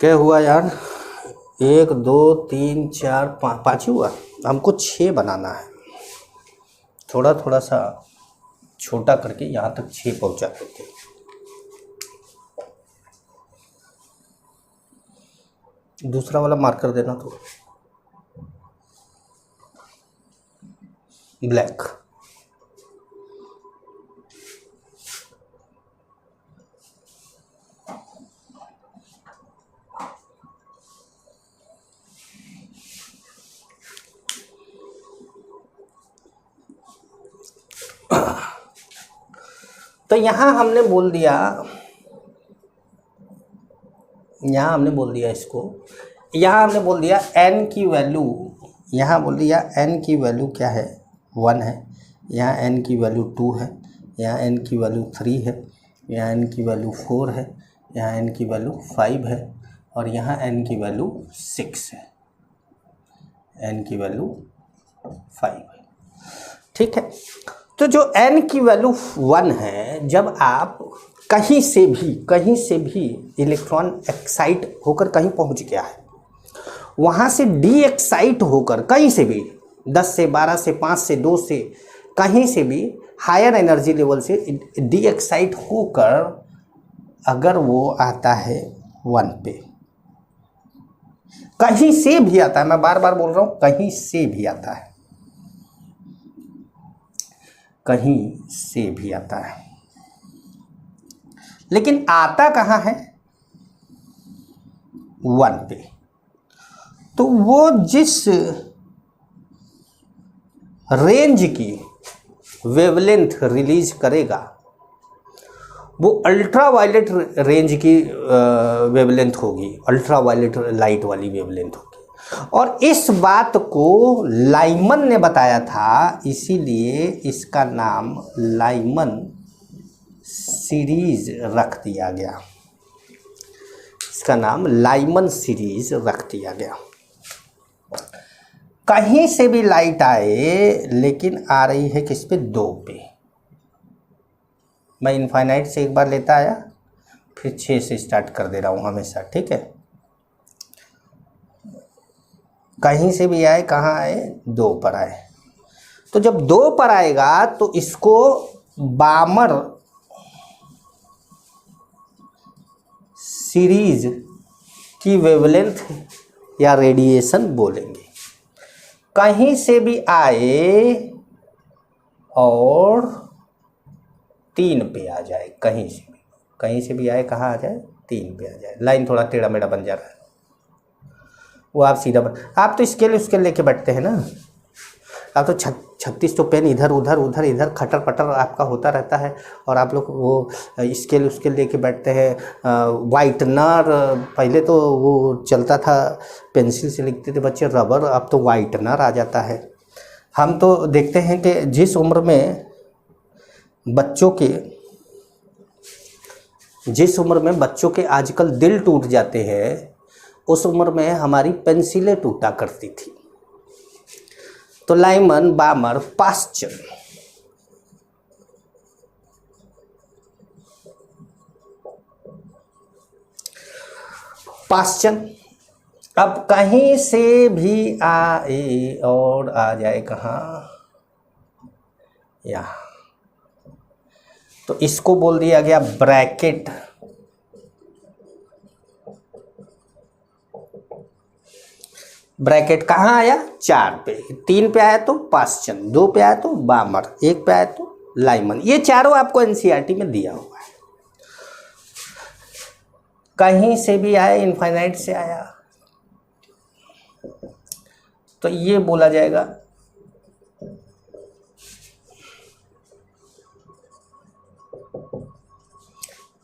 क्या हुआ यार, 1 2 3 4 5 ही हुआ। हमको 6 बनाना है, थोड़ा थोड़ा सा छोटा करके यहाँ तक 6 पहुँचा देते। दूसरा वाला मार्कर देना तो ब्लैक। तो यहाँ हमने बोल दिया इसको, यहाँ हमने बोल दिया n की वैल्यू, यहाँ बोल दिया n की वैल्यू क्या है, 1 है। यहाँ n की वैल्यू 2 है, यहाँ n की वैल्यू 3 है, यहाँ n की वैल्यू 4 है, यहाँ n की वैल्यू 5 है, और यहाँ n की वैल्यू 6 है, n की वैल्यू 5 है। ठीक है। तो जो n की वैल्यू 1 है, जब आप कहीं से भी इलेक्ट्रॉन एक्साइट होकर कहीं पहुंच गया है, वहाँ से डी एक्साइट होकर कहीं से भी 10 से 12 से 5 से 2 से कहीं से भी हायर एनर्जी लेवल से डी एक्साइट होकर अगर वो आता है 1 पे, कहीं से भी आता है, मैं बार बार बोल रहा हूँ कहीं से भी आता है, कहीं से भी आता है, लेकिन आता कहाँ है, 1 पे। तो वो जिस रेंज की वेवलेंथ रिलीज करेगा वो अल्ट्रा वायलेट रेंज की वेवलेंथ होगी, अल्ट्रा वायलेट लाइट वाली वेवलेंथ होगी। और इस बात को लाइमन ने बताया था, इसीलिए इसका नाम लाइमन सीरीज रख दिया गया, इसका नाम लाइमन सीरीज रख दिया गया। कहीं से भी लाइट आए, लेकिन आ रही है किस पे, 2 पे। मैं इनफाइनाइट से एक बार लेता आया, फिर 6 से स्टार्ट कर दे रहा हूँ हमेशा, ठीक है। कहीं से भी आए, कहाँ आए, 2 पर आए। तो जब 2 पर आएगा तो इसको बामर सीरीज की वेवलेंथ या रेडिएशन बोलेंगे। कहीं से भी आए और 3 पे आ जाए, कहीं से भी आए, कहाँ आ जाए, 3 पे आ जाए। लाइन थोड़ा टेढ़ा मेढ़ा बन जा रहा है, वो आप सीधा आप तो स्केल लेके बैठते हैं ना, आप तो 36 तो पेन इधर उधर खटर पटर आपका होता रहता है, और आप लोग वो स्केल लेके बैठते हैं। वाइटनर, पहले तो वो चलता था, पेंसिल से लिखते थे बच्चे, रबर, अब तो वाइटनर आ जाता है। हम तो देखते हैं कि जिस उम्र में बच्चों के आजकल दिल टूट जाते हैं, उस उम्र में हमारी पेंसिलें टूटा करती थी। तो लाइमन, बामर, पाश्चन अब कहीं से भी आए और आ जाए कहाँ, यहाँ। तो इसको बोल दिया गया ब्रैकेट। ब्रैकेट कहाँ आया, 4 पे, 3 पे आया तो पाश्चन, 2 पे आया तो बामर, 1 पे आया तो लाइमन। ये चारों आपको एनसीईआरटी में दिया हुआ है। कहीं से भी आए, इनफाइनाइट से आया, तो ये बोला जाएगा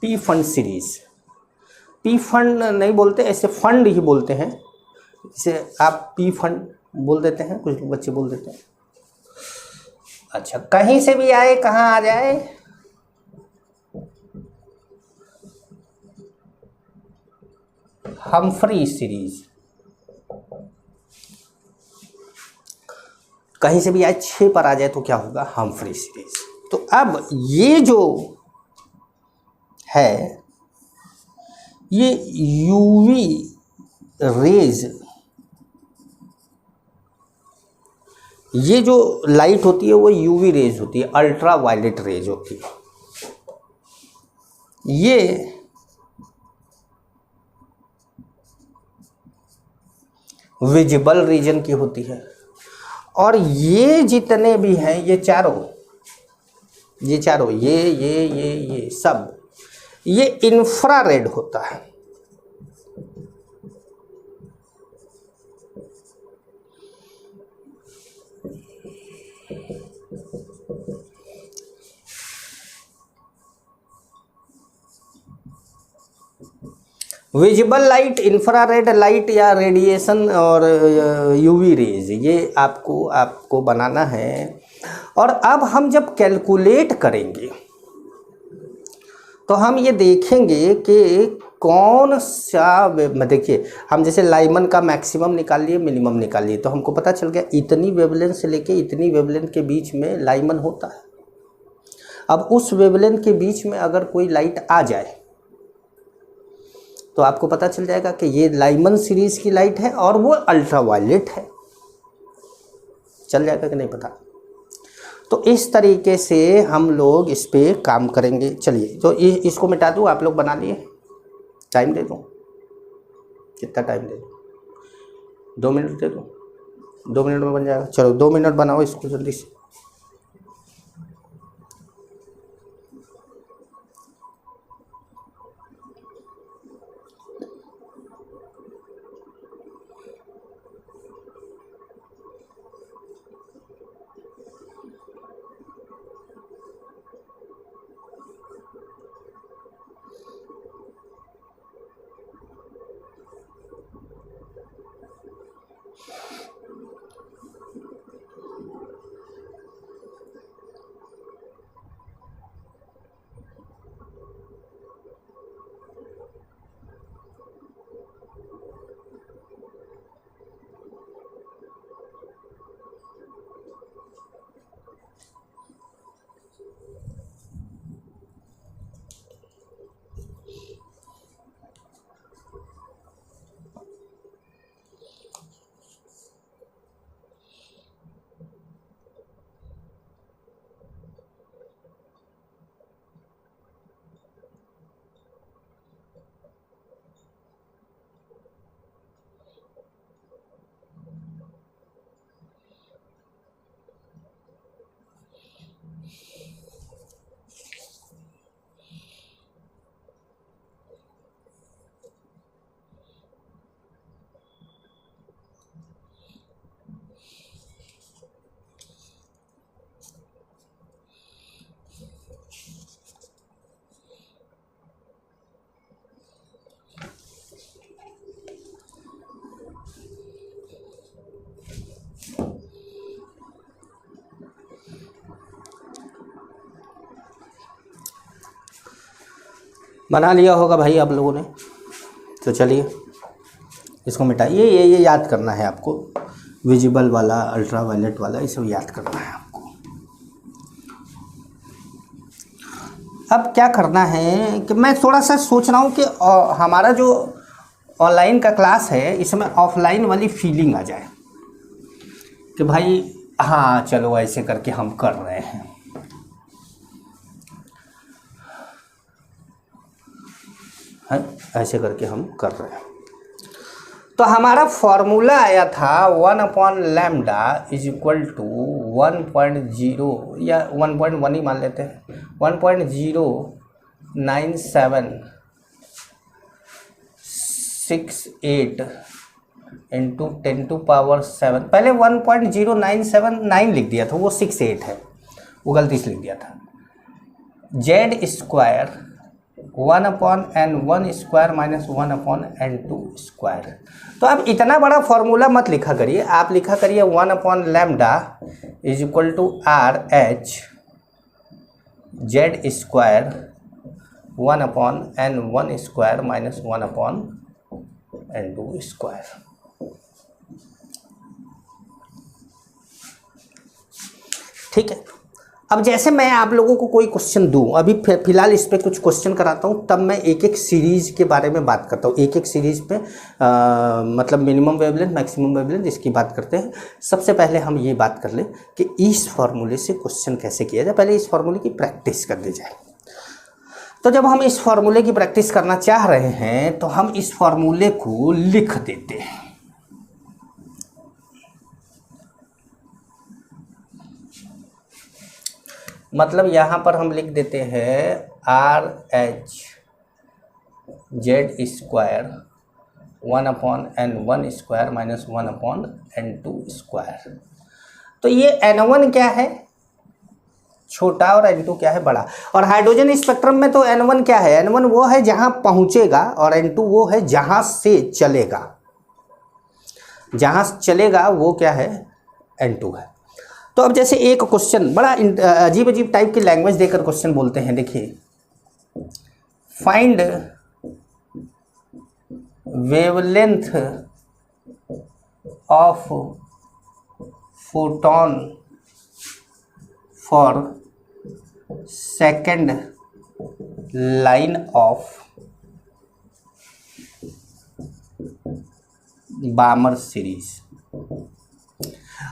P fund series. P fund नहीं बोलते, ऐसे फंड ही बोलते हैं, इसे आप पी फंड बोल देते हैं, कुछ बच्चे बोल देते हैं। अच्छा, कहीं से भी आए, कहाँ आ जाए, हम्फ्री सीरीज। कहीं से भी आए 6 पर आ जाए तो क्या होगा, हम्फ्री सीरीज। तो अब ये जो है, ये यूवी रेज, ये जो लाइट होती है वो यूवी रेज होती है, अल्ट्रा वायलेट रेज होती है। ये विजिबल रीजन की होती है। और ये जितने भी हैं, ये चारों, ये सब, ये इंफ्रारेड होता है। विजिबल लाइट, इंफ्रारेड लाइट या रेडिएशन और यूवी रेज, ये आपको बनाना है। और अब हम जब कैलकुलेट करेंगे तो हम ये देखेंगे कि कौन सा, देखिए हम जैसे लाइमन का मैक्सिमम निकाल लिए, मिनिमम निकाल लिए, तो हमको पता चल गया इतनी वेवलेंथ से लेके इतनी वेवलेंथ के बीच में लाइमन होता है। अब उस वेवलेंथ के बीच में अगर कोई लाइट आ जाए तो आपको पता चल जाएगा कि ये लाइमन सीरीज की लाइट है और वो अल्ट्रा वायलेट है। चल जाएगा कि नहीं पता। तो इस तरीके से हम लोग इस पे काम करेंगे। चलिए, तो इसको मिटा दूँ, आप लोग बना लिए, टाइम दे दूँ, कितना टाइम दे दूँ, 2 मिनट दे दूँ, 2 मिनट में बन जाएगा। चलो 2 मिनट बनाओ इसको जल्दी से। बना लिया होगा भाई आप लोगों ने। तो चलिए इसको मिटाइए। ये याद करना है आपको, विजिबल वाला, अल्ट्रा वायलेट वाला, ये सब याद करना है आपको। अब क्या करना है कि मैं थोड़ा सा सोच रहा हूँ कि हमारा जो ऑनलाइन का क्लास है इसमें ऑफलाइन वाली फीलिंग आ जाए कि भाई हाँ चलो ऐसे करके हम कर रहे हैं। ऐसे करके हम कर रहे हैं। तो हमारा फॉर्मूला आया था 1/λ इज इक्वल टू 1.0 या 1.1 ही मान लेते हैं, 1.0976 इंटू 10⁻⁷। पहले 1.0979 लिख दिया था, वो 68 है, वो गलती से लिख दिया था। Z² 1/n1² minus 1/n2²। तो अब इतना बड़ा फॉर्मूला मत लिखा करिए, आप लिखा करिए 1/λ is equal to RH Z² 1/n1² minus 1/n2²। ठीक है। अब जैसे मैं आप लोगों को कोई क्वेश्चन दूं, अभी फिलहाल इस पे कुछ क्वेश्चन कराता हूं, तब मैं एक एक सीरीज के बारे में बात करता हूं, एक एक सीरीज पे मतलब मिनिमम वेवलेंथ मैक्सिमम वेवलेंथ इसकी बात करते हैं। सबसे पहले हम ये बात कर लें कि इस फॉर्मूले से क्वेश्चन कैसे किया जाए। पहले इस फॉर्मूले की प्रैक्टिस कर दी जाए। तो जब हम इस फॉर्मूले की प्रैक्टिस करना चाह रहे हैं तो हम इस फॉर्मूले को लिख देते हैं। मतलब यहां पर हम लिख देते हैं RH Z² 1/n1² minus 1/n2²। तो ये n1 क्या है, छोटा, और n2 क्या है, बड़ा। और हाइड्रोजन स्पेक्ट्रम में तो n1 क्या है, n1 वो है जहां पहुंचेगा, और n2 वो है जहां से चलेगा। जहां चलेगा वो क्या है, n2 है। तो अब जैसे एक क्वेश्चन बड़ा अजीब अजीब टाइप की लैंग्वेज देकर क्वेश्चन बोलते हैं। देखिए, find wavelength of photon for second line of बामर series.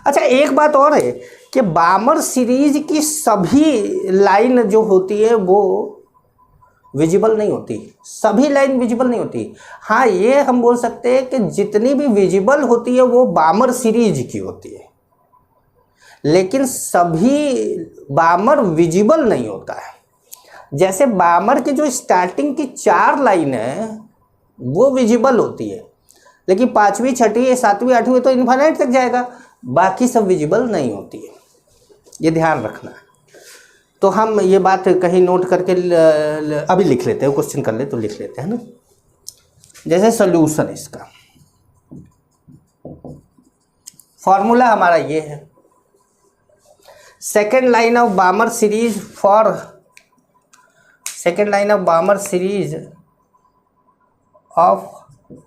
अच्छा, एक बात और है कि बामर सीरीज की सभी लाइन जो होती है वो विजिबल नहीं होती, सभी लाइन विजिबल नहीं होती। हाँ, ये हम बोल सकते हैं कि जितनी भी विजिबल होती है वो बामर सीरीज की होती है, लेकिन सभी बामर विजिबल नहीं होता है। जैसे बामर की जो स्टार्टिंग की 4 लाइन है वो विजिबल होती है, लेकिन 5वीं 6वीं 7वीं 8वीं तो इन्फिनिट तक जाएगा, बाकी सब विजिबल नहीं होती है। ये ध्यान रखना है। तो हम ये बात कहीं नोट करके अभी लिख लेते हैं, क्वेश्चन कर ले तो लिख लेते हैं ना। जैसे सॉल्यूशन, इसका फॉर्मूला हमारा ये है, second line of बामर series for second line of बामर series of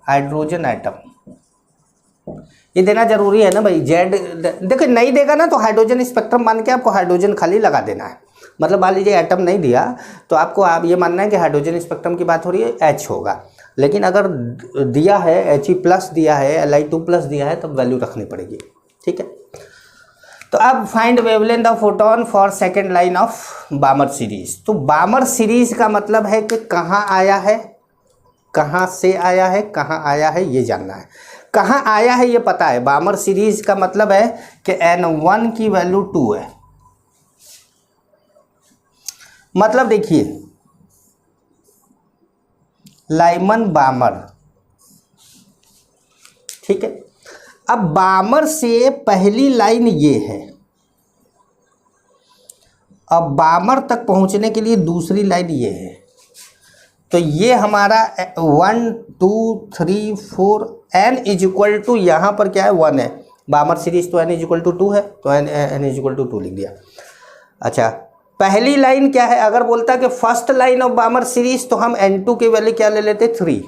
hydrogen atom. ये देना जरूरी है ना भाई। जेड देखो, नहीं देगा ना तो हाइड्रोजन स्पेक्ट्रम मान के आपको हाइड्रोजन खाली लगा देना है। मतलब मान लीजिए एटम नहीं दिया तो आपको आप ये मानना है कि हाइड्रोजन स्पेक्ट्रम की बात हो रही है, H होगा। लेकिन अगर दिया है He+ दिया है, Li2+ दिया है, तब वैल्यू रखनी पड़ेगी। ठीक है। तो अब find wavelength of photon for second line of बामर series. तो बामर सीरीज का मतलब है कि कहाँ आया है, कहाँ से आया है, कहाँ आया है, ये जानना है। कहाँ आया है ये पता है। बामर सीरीज का मतलब है कि n1 की वैल्यू 2 है। मतलब देखिए, लाइमन बामर, ठीक है। अब बामर से पहली लाइन ये है, अब बामर तक पहुंचने के लिए दूसरी लाइन ये है। तो ये हमारा 1 2 3 4 n इज इक्वल टू, यहाँ पर क्या है 1 है। बामर सीरीज तो n इज इक्वल टू 2 है, तो n इज इक्वल टू 2 लिख दिया। अच्छा, पहली लाइन क्या है, अगर बोलता कि फर्स्ट लाइन ऑफ बामर सीरीज तो हम n2 की वैल्यू क्या ले लेते, 3।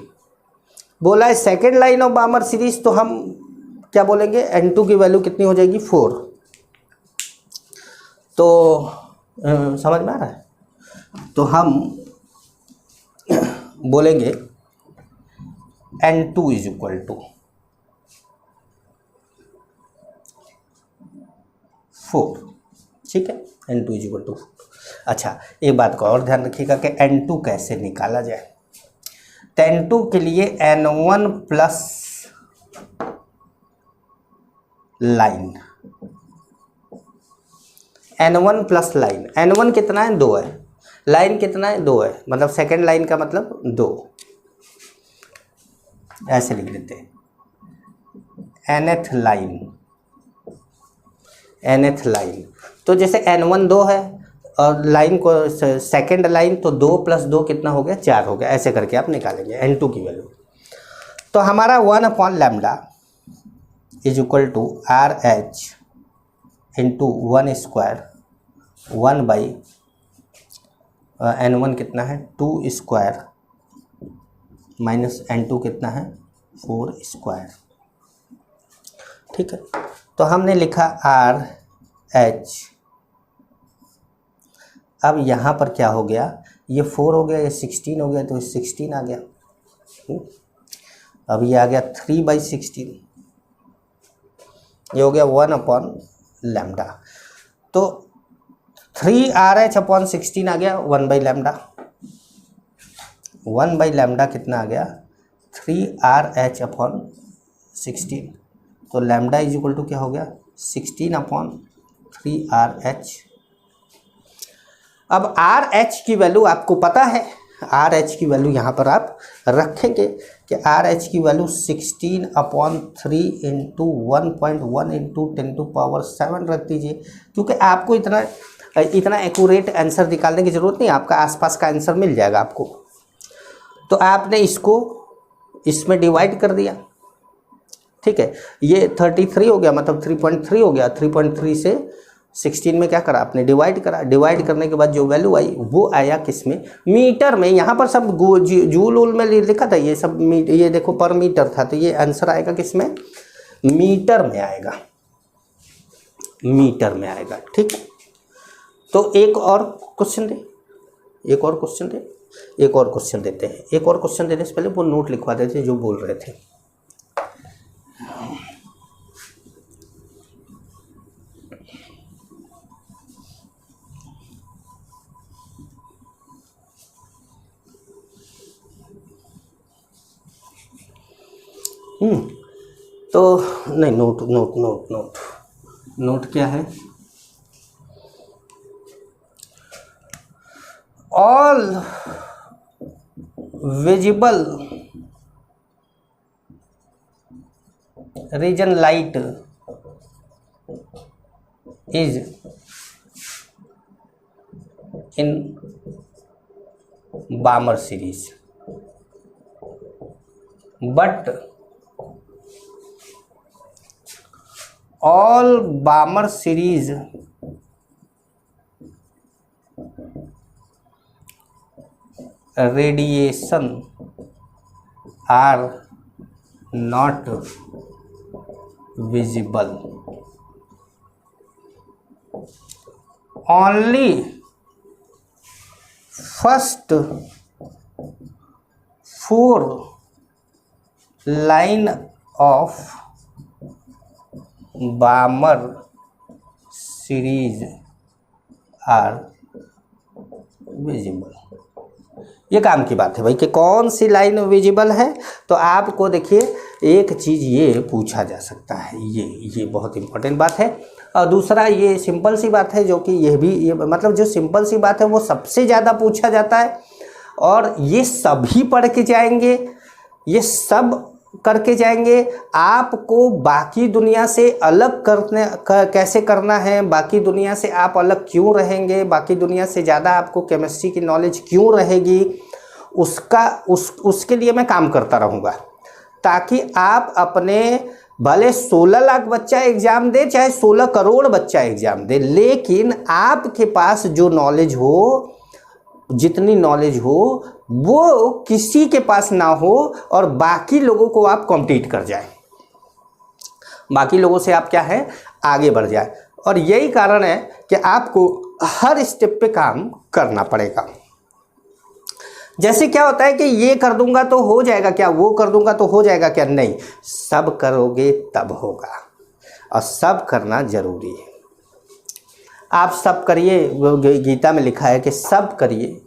बोला है सेकेंड लाइन ऑफ बामर सीरीज तो हम क्या बोलेंगे, n2 की वैल्यू कितनी हो जाएगी, 4। तो समझ में आ रहा है। तो हम बोलेंगे n2 इज इक्वल टू 4। ठीक है, n2 इज इक्वल टू 4। अच्छा, एक बात का और ध्यान रखिएगा कि n2 कैसे निकाला जाए। तो n2 के लिए n1 plus line, n1 plus line, n1 कितना है, 2 है, लाइन कितना है, 2 है, मतलब सेकेंड लाइन का मतलब 2। ऐसे लिख देते हैं, nth लाइन, nth लाइन। तो जैसे n1 2 है, और लाइन को सेकेंड लाइन तो 2 + 2 कितना हो गया, 4 हो गया। ऐसे करके आप निकालेंगे n2 की वैल्यू। तो हमारा 1/λ is equal to RH into 1 square 1/n1 कितना है 2 स्क्वायर माइनस n2 कितना है 4 स्क्वायर। ठीक है, तो हमने लिखा RH। अब यहाँ पर क्या हो गया, ये 4 हो गया, ये 16 हो गया, तो 16 आ गया। अब ये आ गया 3/16, ये हो गया 1/λ। तो 3RH/16 आ गया 1/λ। 1/λ कितना आ गया 3RH/16। तो लैम्डा इज इक्वल टू क्या हो गया 16/3RH। अब RH की वैल्यू आपको पता है, RH की वैल्यू यहाँ पर आप रखेंगे कि RH की वैल्यू 16/3 इंटू 1.1 इंटू 10⁻7 रख दीजिए, क्योंकि आपको इतना एक्यूरेट आंसर निकालने की ज़रूरत नहीं, आपका आसपास का आंसर मिल जाएगा आपको। तो आपने इसको इसमें डिवाइड कर दिया। ठीक है, ये 33 हो गया, मतलब 3.3 हो गया। 3.3 से 16 में क्या करा आपने, डिवाइड करा। डिवाइड करने के बाद जो वैल्यू आई वो आया किस में, मीटर में। यहाँ पर सब जूल वूल में लिखा था, ये सब ये देखो पर मीटर था, तो ये आंसर आएगा किस में, मीटर में आएगा, मीटर में आएगा। ठीक है, तो एक और क्वेश्चन दे, एक और क्वेश्चन दे, एक और क्वेश्चन देते हैं। एक और क्वेश्चन देने से पहले वो नोट लिखवा देते जो बोल रहे थे। तो नहीं, note note note note note क्या है, all visible region light is in बामर series, but all Balmer series radiation are not visible. Only first 4 line of Balmer series are visible। ये काम की बात है भाई कि कौन सी लाइन विजिबल है। तो आपको देखिए एक चीज़ ये पूछा जा सकता है, ये बहुत इंपॉर्टेंट बात है। और दूसरा ये सिंपल सी बात है, जो कि ये मतलब जो सिंपल सी बात है वो सबसे ज़्यादा पूछा जाता है। और ये सभी पढ़ के जाएंगे, ये सब करके जाएंगे। आपको बाकी दुनिया से अलग कैसे करना है, बाकी दुनिया से आप अलग क्यों रहेंगे, बाकी दुनिया से ज़्यादा आपको केमिस्ट्री की नॉलेज क्यों रहेगी, उसके लिए मैं काम करता रहूँगा, ताकि आप अपने भले 16 लाख बच्चा एग्ज़ाम दे, चाहे 16 करोड़ बच्चा एग्ज़ाम दे, लेकिन आपके पास जो नॉलेज हो, जितनी नॉलेज हो वो किसी के पास ना हो, और बाकी लोगों को आप कॉम्पीट कर जाए, बाकी लोगों से आप क्या है आगे बढ़ जाए। और यही कारण है कि आपको हर स्टेप पे काम करना पड़ेगा। जैसे क्या होता है कि ये कर दूंगा तो हो जाएगा क्या, वो कर दूंगा तो हो जाएगा क्या, नहीं, सब करोगे तब होगा, और सब करना जरूरी है। आप सब करिए, गीता में लिखा है कि सब करिए।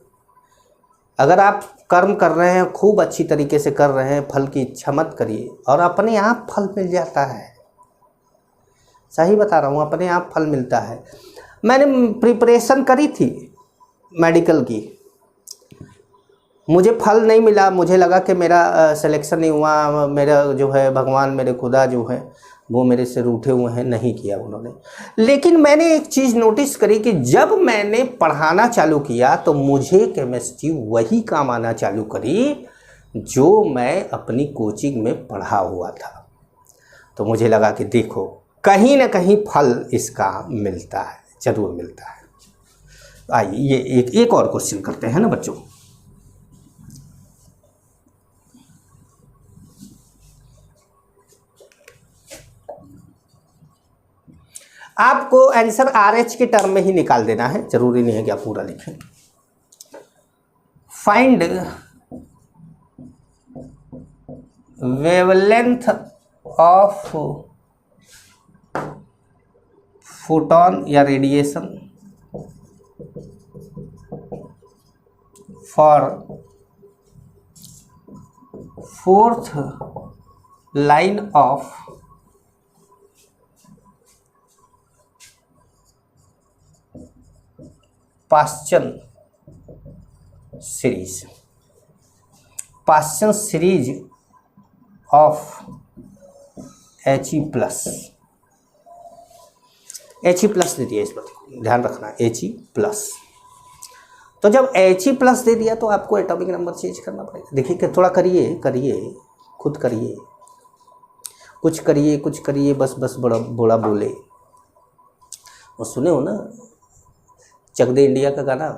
अगर आप कर्म कर रहे हैं, खूब अच्छी तरीके से कर रहे हैं, फल की इच्छा मत करिए, और अपने आप फल मिल जाता है। सही बता रहा हूँ, अपने आप फल मिलता है। मैंने प्रिपरेशन करी थी मेडिकल की, मुझे फल नहीं मिला, मुझे लगा कि मेरा सिलेक्शन नहीं हुआ, मेरा जो है भगवान मेरे खुदा जो है वो मेरे से रूठे हुए हैं, नहीं किया उन्होंने। लेकिन मैंने एक चीज़ नोटिस करी कि जब मैंने पढ़ाना चालू किया तो मुझे केमिस्ट्री वही काम आना चालू करी जो मैं अपनी कोचिंग में पढ़ा हुआ था। तो मुझे लगा कि देखो कहीं ना कहीं फल इसका मिलता है, जरूर मिलता है। आइए ये एक और क्वेश्चन करते हैं ना बच्चों। आपको आंसर RH के टर्म में ही निकाल देना है, जरूरी नहीं है कि आप पूरा लिखें। फाइंड वेवलेंथ ऑफ फोटॉन या radiation for fourth line of Paschen series, Paschen series of He plus. He plus दे दिया, इस पर ध्यान रखना, He प्लस। तो जब He प्लस दे दिया तो आपको एटॉमिक नंबर चेंज करना पड़ेगा। देखिए थोड़ा करिए खुद करिए, कुछ करिए, बस बड़ा बोले। वो सुने हो ना चक दे इंडिया का गाना,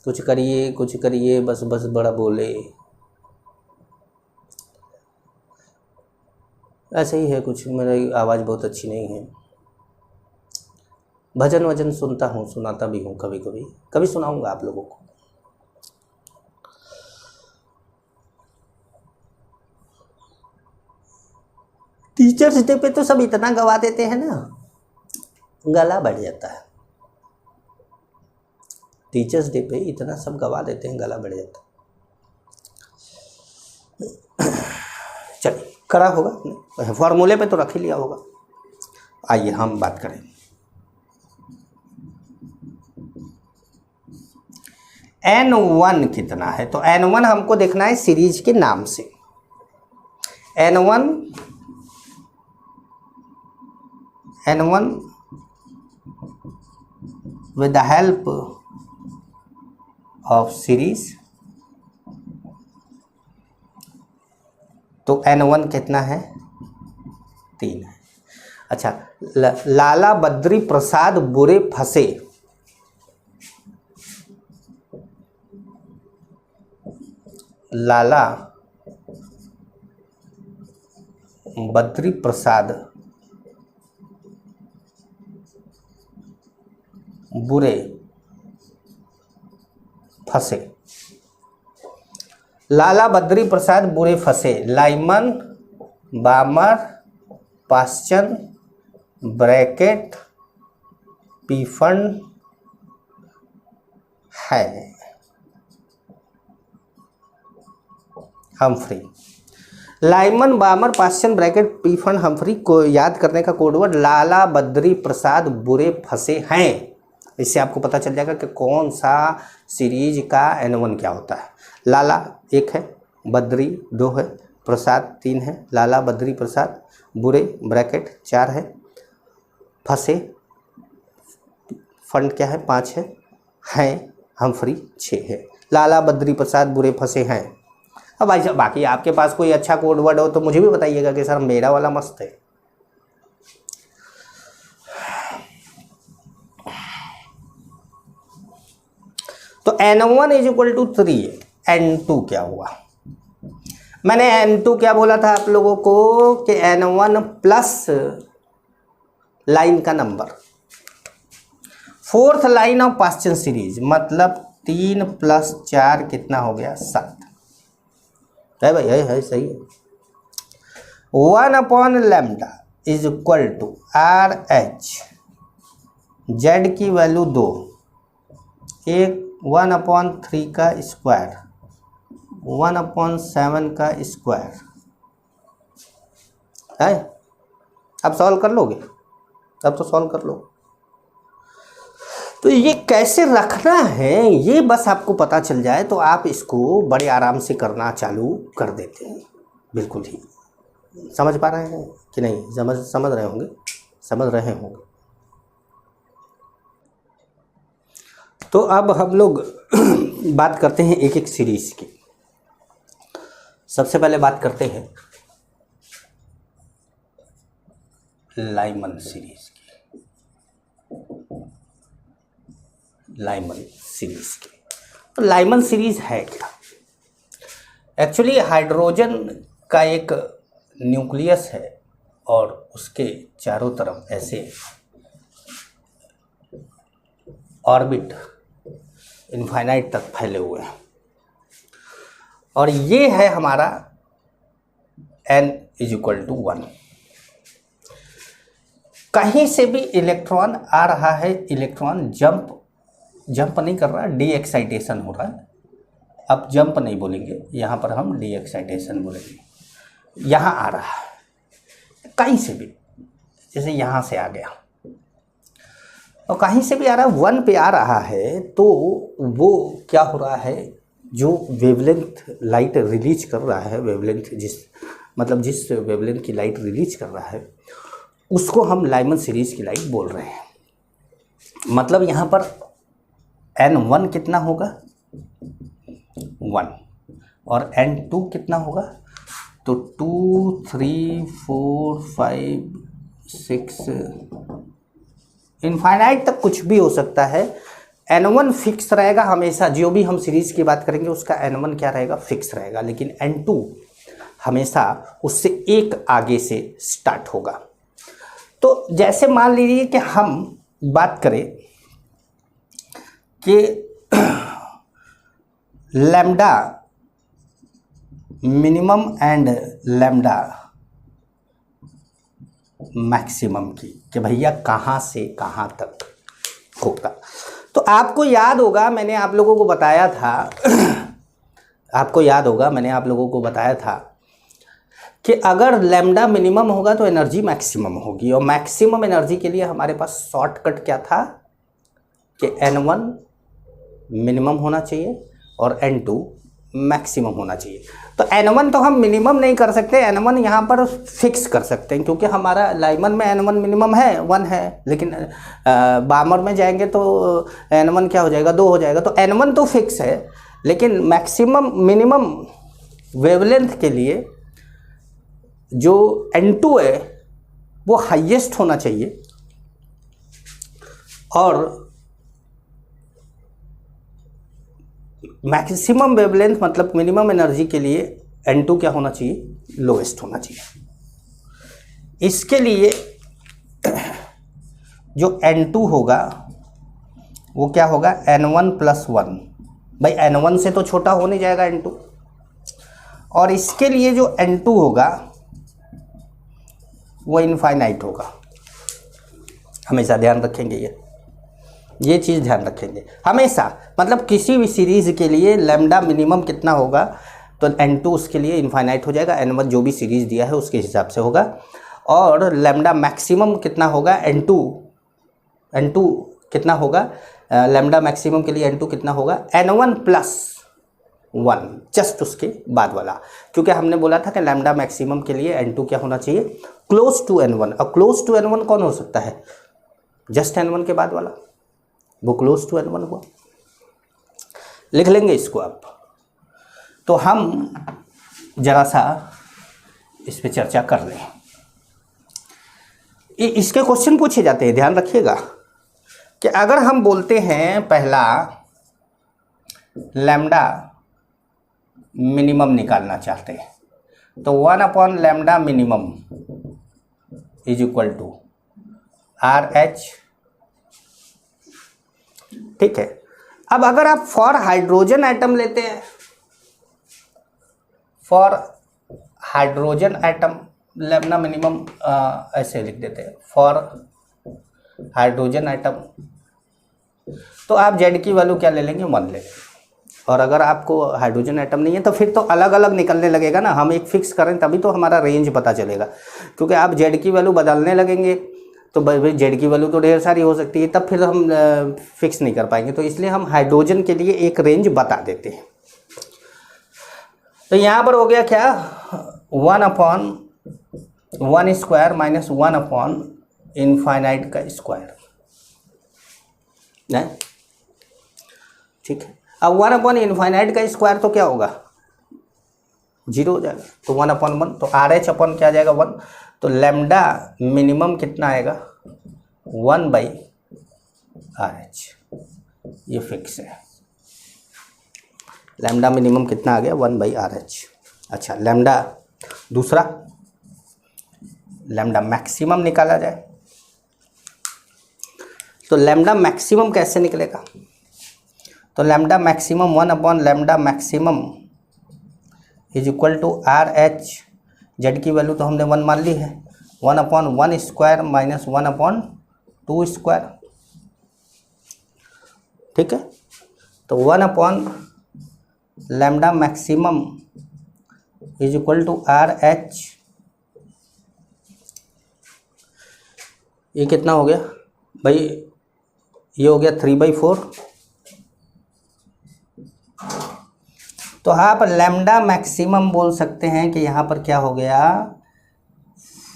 कुछ करिए बस बड़ा बोले। ऐसे ही है कुछ, मेरी आवाज़ बहुत अच्छी नहीं है। भजन वजन सुनता हूँ, सुनाता भी हूँ, कभी सुनाऊंगा आप लोगों को। टीचर्स डे पे तो सब इतना गवा देते हैं ना, गला बढ़ जाता है। टीचर्स डे पे इतना सब गवा देते हैं, गला बढ़ जाता है। चलिए करा होगा, फॉर्मूले पे तो रख ही लिया होगा। आइए हम बात करें। N1 कितना है, तो N1 हमको देखना है सीरीज के नाम से। N1 with the help of series, तो N1 कितना है, 3 है। अच्छा, लाला बद्री प्रसाद बुरे फंसे, लाला बद्री प्रसाद बुरे फंसे, लाला बद्री प्रसाद बुरे फंसे। लाइमन, बामर, पाश्चन, ब्रैकेट, पीफन है, हम्फ्री। लाइमन, बामर, पाश्चन, ब्रैकेट, पीफन, हम्फ्री को याद करने का कोडवर्ड लाला बद्री प्रसाद बुरे फंसे हैं। इससे आपको पता चल जाएगा कि कौन सा सीरीज का N1 क्या होता है। लाला 1 है, बद्री 2 है, प्रसाद 3 है। लाला बद्री प्रसाद बुरे ब्रैकेट 4 है, फंसे फंड क्या है 5 है, हैं हम्फ्री 6 है। लाला बद्री प्रसाद बुरे फंसे हैं। अब भाई साहब बाकी आपके पास कोई अच्छा कोड वर्ड हो तो मुझे भी बताइएगा कि सर मेरा वाला मस्त है। तो N1 is equal to 3, N2 क्या हुआ? मैंने N2 क्या बोला था आप लोगों को कि N1 प्लस लाइन का number, fourth line of Paschen series, मतलब 3 + 4 कितना हो गया 7 है भाई, है सही है। 1/λ is equal to RH, Z की वैल्यू 2, एक 1/3 का स्क्वायर, 1/7 का स्क्वायर है। अब सॉल्व कर लोगे? अब तो सॉल्व कर लो। तो ये कैसे रखना है ये बस आपको पता चल जाए तो आप इसको बड़े आराम से करना चालू कर देते हैं, बिल्कुल ही समझ पा रहे हैं कि नहीं? समझ रहे होंगे, समझ रहे होंगे। तो अब हम लोग बात करते हैं एक एक सीरीज की। सबसे पहले बात करते हैं लाइमन सीरीज की। लाइमन सीरीज की, तो लाइमन सीरीज है क्या? एक्चुअली हाइड्रोजन का एक न्यूक्लियस है और उसके चारों तरफ ऐसे ऑर्बिट इनफाइनाइट तक फैले हुए हैं, और ये है हमारा n = 1। कहीं से भी इलेक्ट्रॉन आ रहा है, इलेक्ट्रॉन जंप नहीं कर रहा, डी एक्साइटेशन हो रहा है। अब जंप नहीं बोलेंगे, यहाँ पर हम डी एक्साइटेशन बोलेंगे। यहाँ आ रहा है कहीं से भी, जैसे यहाँ से आ गया और कहीं से भी आ रहा है, 1 पे आ रहा है, तो वो क्या हो रहा है, जो वेवलेंथ लाइट रिलीज कर रहा है, वेवलेंथ जिस वेवलेंथ की लाइट रिलीज कर रहा है, उसको हम लाइमन सीरीज की लाइट बोल रहे हैं। मतलब यहाँ पर n1 कितना होगा, 1, और n2 कितना होगा, तो 2, 3, 4, 5, 6 इनफाइनाइट तक कुछ भी हो सकता है। n1 फिक्स रहेगा हमेशा, जो भी हम सीरीज की बात करेंगे उसका n1 क्या रहेगा, फिक्स रहेगा, लेकिन n2 हमेशा उससे एक आगे से स्टार्ट होगा। तो जैसे मान लीजिए कि हम बात करें कि lambda minimum and lambda maximum की, कि भैया कहाँ से कहाँ तक होगा। तो आपको याद होगा मैंने आप लोगों को बताया था कि अगर लैम्डा मिनिमम होगा तो एनर्जी मैक्सिमम होगी, और मैक्सिमम एनर्जी के लिए हमारे पास शॉर्टकट क्या था कि n1 मिनिमम होना चाहिए और n2 मैक्सिमम होना चाहिए। तो n1 तो हम मिनिमम नहीं कर सकते, n1 यहाँ पर फिक्स कर सकते हैं, क्योंकि हमारा लाइमन में n1 मिनिमम है, 1 है, लेकिन बामर में जाएंगे तो n1 क्या हो जाएगा, 2 हो जाएगा। तो n1 तो फिक्स है, लेकिन मैक्सिमम मिनिमम वेवलेंथ के लिए जो n2 है वो हाईएस्ट होना चाहिए, और मैक्सिमम वेवलेंथ मतलब मिनिमम एनर्जी के लिए n2 क्या होना चाहिए, लोएस्ट होना चाहिए। इसके लिए जो n2 होगा वो क्या होगा, n1 + 1। भाई n1 से तो छोटा हो नहीं जाएगा n2, और इसके लिए जो n2 होगा वो इनफाइनाइट होगा। हमेशा ध्यान रखेंगे, ये चीज़ ध्यान रखेंगे हमेशा। मतलब किसी भी सीरीज़ के लिए लैम्डा मिनिमम कितना होगा, तो n2 उसके लिए इनफाइनाइट हो जाएगा, n1 जो भी सीरीज़ दिया है उसके हिसाब से होगा, और लैम्डा मैक्सिमम कितना होगा, n2 कितना होगा, लैम्डा मैक्सिमम के लिए n2 कितना होगा, n1 + 1, जस्ट उसके बाद वाला, क्योंकि हमने बोला था कि लैम्डा मैक्सिमम के लिए n2 क्या होना चाहिए, क्लोज टू n1। और क्लोज टू n1 कौन हो सकता है, जस्ट n1 के बाद वाला, वो क्लोज टू n1 हुआ। लिख लेंगे इसको आप। तो हम जरा सा इस पे चर्चा कर लें। इसके क्वेश्चन पूछे जाते हैं, ध्यान रखिएगा कि अगर हम बोलते हैं पहला लैम्डा मिनिमम निकालना चाहते हैं, तो 1 लैम्डा मिनिमम = RH। ठीक है। अब अगर आप फॉर हाइड्रोजन एटम लेते हैं, for hydrogen atom lambda minimum ऐसे लिख देते हैं, फॉर हाइड्रोजन एटम, तो आप जेड की वैल्यू क्या ले लेंगे, 1 ले लेंगे। और अगर आपको हाइड्रोजन एटम नहीं है तो फिर तो अलग अलग निकलने लगेगा ना, हम एक फिक्स करें तभी तो हमारा रेंज पता चलेगा, क्योंकि आप जेड की वैल्यू बदलने लगेंगे तो भाई जेड की वैल्यू तो ढेर सारी हो सकती है, तब फिर हम फिक्स नहीं कर पाएंगे। तो इसलिए हम हाइड्रोजन के लिए एक रेंज बता देते हैं। तो यहाँ पर हो गया क्या, 1 1 स्क्वायर माइनस 1 अपॉन इनफाइनाइट का स्क्वायर है, ठीक है। अब 1 अपॉन इनफाइनाइट का स्क्वायर तो क्या होगा, 0 हो जाएगा, तो 1 अपॉन 1, तो आर एच अपॉन क्या आ जाएगा 1, तो लैम्डा मिनिमम कितना आएगा 1 बाई आर एच, ये फिक्स है। लैम्डा मिनिमम कितना आ गया 1 बाई आर एच। अच्छा, लैम्डा दूसरा, लैम्डा मैक्सिमम निकाला जाए, तो लैम्डा मैक्सिमम कैसे निकलेगा, तो lambda maximum 1 upon lambda maximum is equal to R H, Z की वैल्यू तो हमने 1 मान ली है, 1 upon 1 square minus 1 upon 2 square, ठीक है। तो 1 upon lambda maximum is equal to R H, ये कितना हो गया भाई, ये हो गया 3/4, तो आप लैम्डा मैक्सिमम बोल सकते हैं कि यहाँ पर क्या हो गया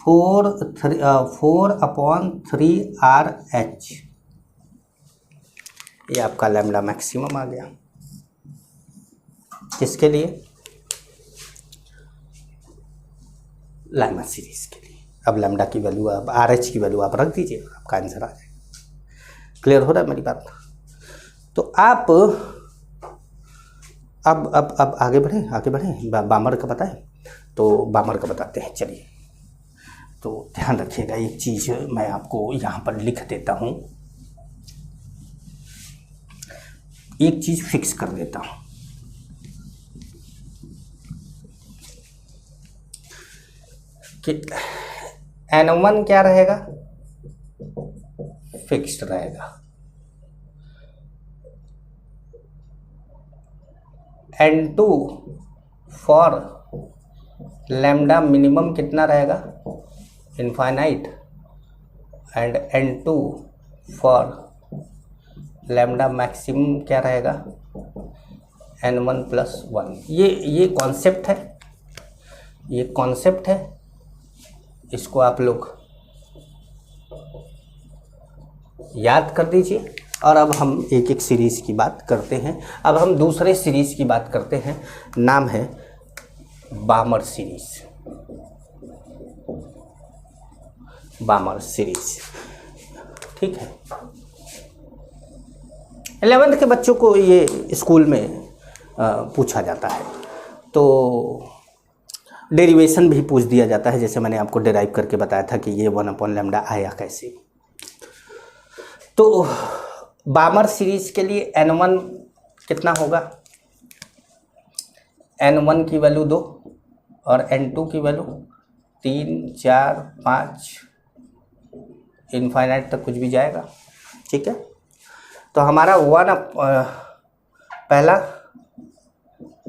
4 अपॉन 3 आर एच, ये आपका लैम्डा मैक्सिमम आ गया। किसके लिए, लाइमर सीरीज के लिए। अब लैम्डा की वैल्यू, अब आर एच की वैल्यू आप रख दीजिए, आपका आंसर आ जाएगा। क्लियर हो रहा है मेरी बात। तो आप अब आगे बढ़ें, बामर का पता है, तो बामर का बताते हैं, चलिए। तो ध्यान रखिएगा, एक चीज़ मैं आपको यहाँ पर लिख देता हूँ, एक चीज़ फिक्स कर देता हूँ कि N1 क्या रहेगा, फिक्स्ड रहेगा, N2 फॉर लैम्डा मिनिमम कितना रहेगा, infinite, and N2 for lambda maximum क्या रहेगा, N1 प्लस 1। ये कॉन्सेप्ट है, ये कॉन्सेप्ट है, इसको आप लोग याद कर दीजिए। और अब हम एक एक सीरीज़ की बात करते हैं। अब हम दूसरे सीरीज़ की बात करते हैं, नाम है बामर सीरीज़। बामर सीरीज़, ठीक है। 11th के बच्चों को ये स्कूल में पूछा जाता है, तो डेरिवेशन भी पूछ दिया जाता है, जैसे मैंने आपको डेराइव करके बताया था कि ये 1 अपॉन लैम्डा आया कैसे। तो बामर सीरीज के लिए N1 कितना होगा, N1 की वैल्यू 2 और N2 की वैल्यू 3, 4, 5, इनफाइनाइट तक कुछ भी जाएगा, ठीक है। तो हमारा पहला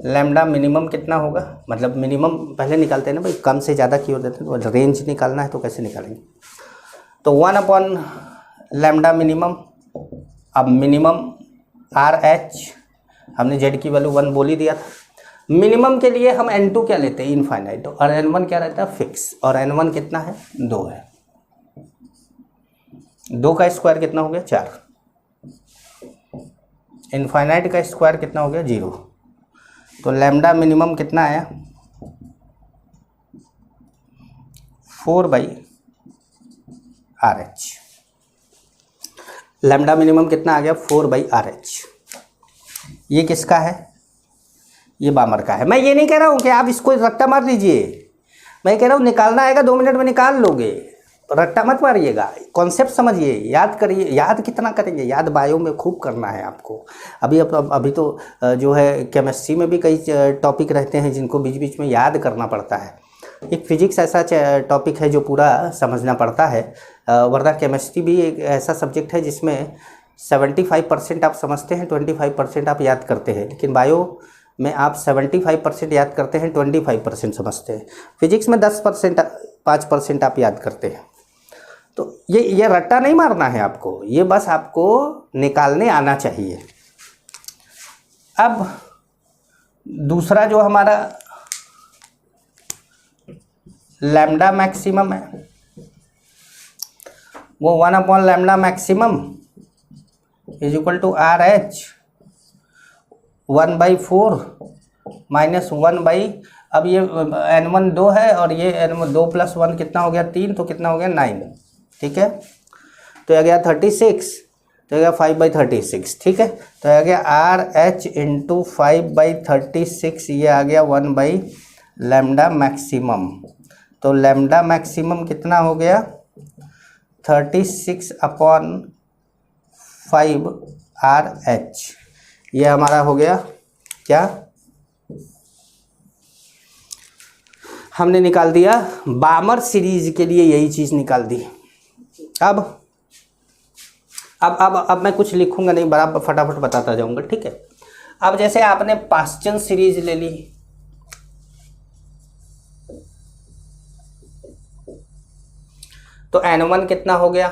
लैम्डा मिनिमम कितना होगा, मतलब मिनिमम पहले निकालते हैं ना भाई, कम से ज़्यादा की ओर देते हैं, तो रेंज निकालना है तो कैसे निकालेंगे। तो 1 अपॉन लैम्डा मिनिमम, अब मिनिमम आर एच, हमने जेड की वैल्यू 1 बोल ही दिया था। मिनिमम के लिए हम N2 क्या लेते हैं, इनफाइनाइट, और N1 क्या रहता है, फिक्स, और N1 कितना है 2 है, 2 का स्क्वायर कितना हो गया 4, इनफाइनाइट का स्क्वायर कितना हो गया 0, तो लैम्डा मिनिमम कितना आया 4 by R H. Lambda minimum कितना आ गया 4 बाई आर एच। ये किसका है, ये बामर का है। मैं ये नहीं कह रहा हूँ कि आप इसको रट्टा मार लीजिए, मैं कह रहा हूँ निकालना आएगा 2 मिनट में निकाल लोगे, रट्टा मत मारिएगा, कॉन्सेप्ट समझिए, याद करिए। याद कितना करेंगे, याद बायो में खूब करना है आपको। अभी तो जो है केमिस्ट्री में भी कई टॉपिक रहते हैं जिनको बीच बीच में याद करना पड़ता है। एक फिजिक्स ऐसा टॉपिक है जो पूरा समझना पड़ता है, वरना केमिस्ट्री भी एक ऐसा सब्जेक्ट है जिसमें 75% आप समझते हैं, 25% आप याद करते हैं। लेकिन बायो में आप 75% याद करते हैं, 25% समझते हैं। फिजिक्स में 10%, 5% आप याद करते हैं। तो ये रट्टा नहीं मारना है आपको, ये बस आपको निकालने आना चाहिए। अब दूसरा जो हमारा लैम्डा मैक्सिमम है, वो 1 upon lambda maximum is equal to R H 1/4 minus 1 अब ये n1 2 है और ये n1 2 + 1 कितना हो गया 3, तो कितना हो गया 9। ठीक है, तो आ गया 36, तो आ गया 5/36। ठीक है, तो आ गया आर एच इंटू 5/36, ये आ गया 1 लैम्डा मैक्सिमम। तो लैम्डा मैक्सिमम कितना हो गया 36 अपॉन 5 आर एच, ये हमारा हो गया क्या, हमने निकाल दिया बामर सीरीज के लिए यही चीज़ निकाल दी। अब मैं कुछ लिखूंगा नहीं, बराबर फटाफट बताता जाऊंगा। ठीक है, अब जैसे आपने पास्चन सीरीज ले ली, तो n1 कितना हो गया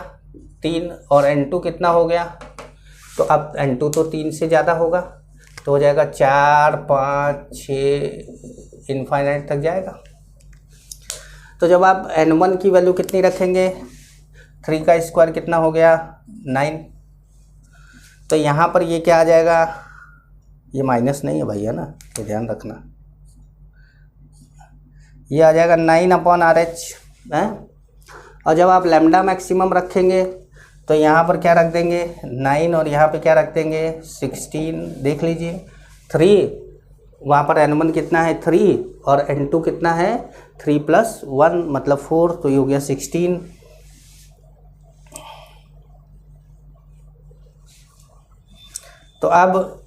3 और n2 कितना हो गया, तो अब n2 तो 3 से ज़्यादा होगा, तो हो जाएगा 4 5 6 इनफाइनाइट तक जाएगा। तो जब आप n1 की वैल्यू कितनी रखेंगे 3 का स्क्वायर कितना हो गया 9, तो यहाँ पर ये क्या आ जाएगा, ये माइनस नहीं है भैया ना, तो ध्यान रखना, ये आ जाएगा 9 अपॉन आर एच है। और जब आप लैम्डा मैक्सिमम रखेंगे तो यहाँ पर क्या रख देंगे 9 और यहाँ पे क्या रख देंगे 16। देख लीजिए 3, वहाँ पर n1 कितना है 3 और n2 कितना है 3 + 1 मतलब 4, तो ये हो गया 16। तो अब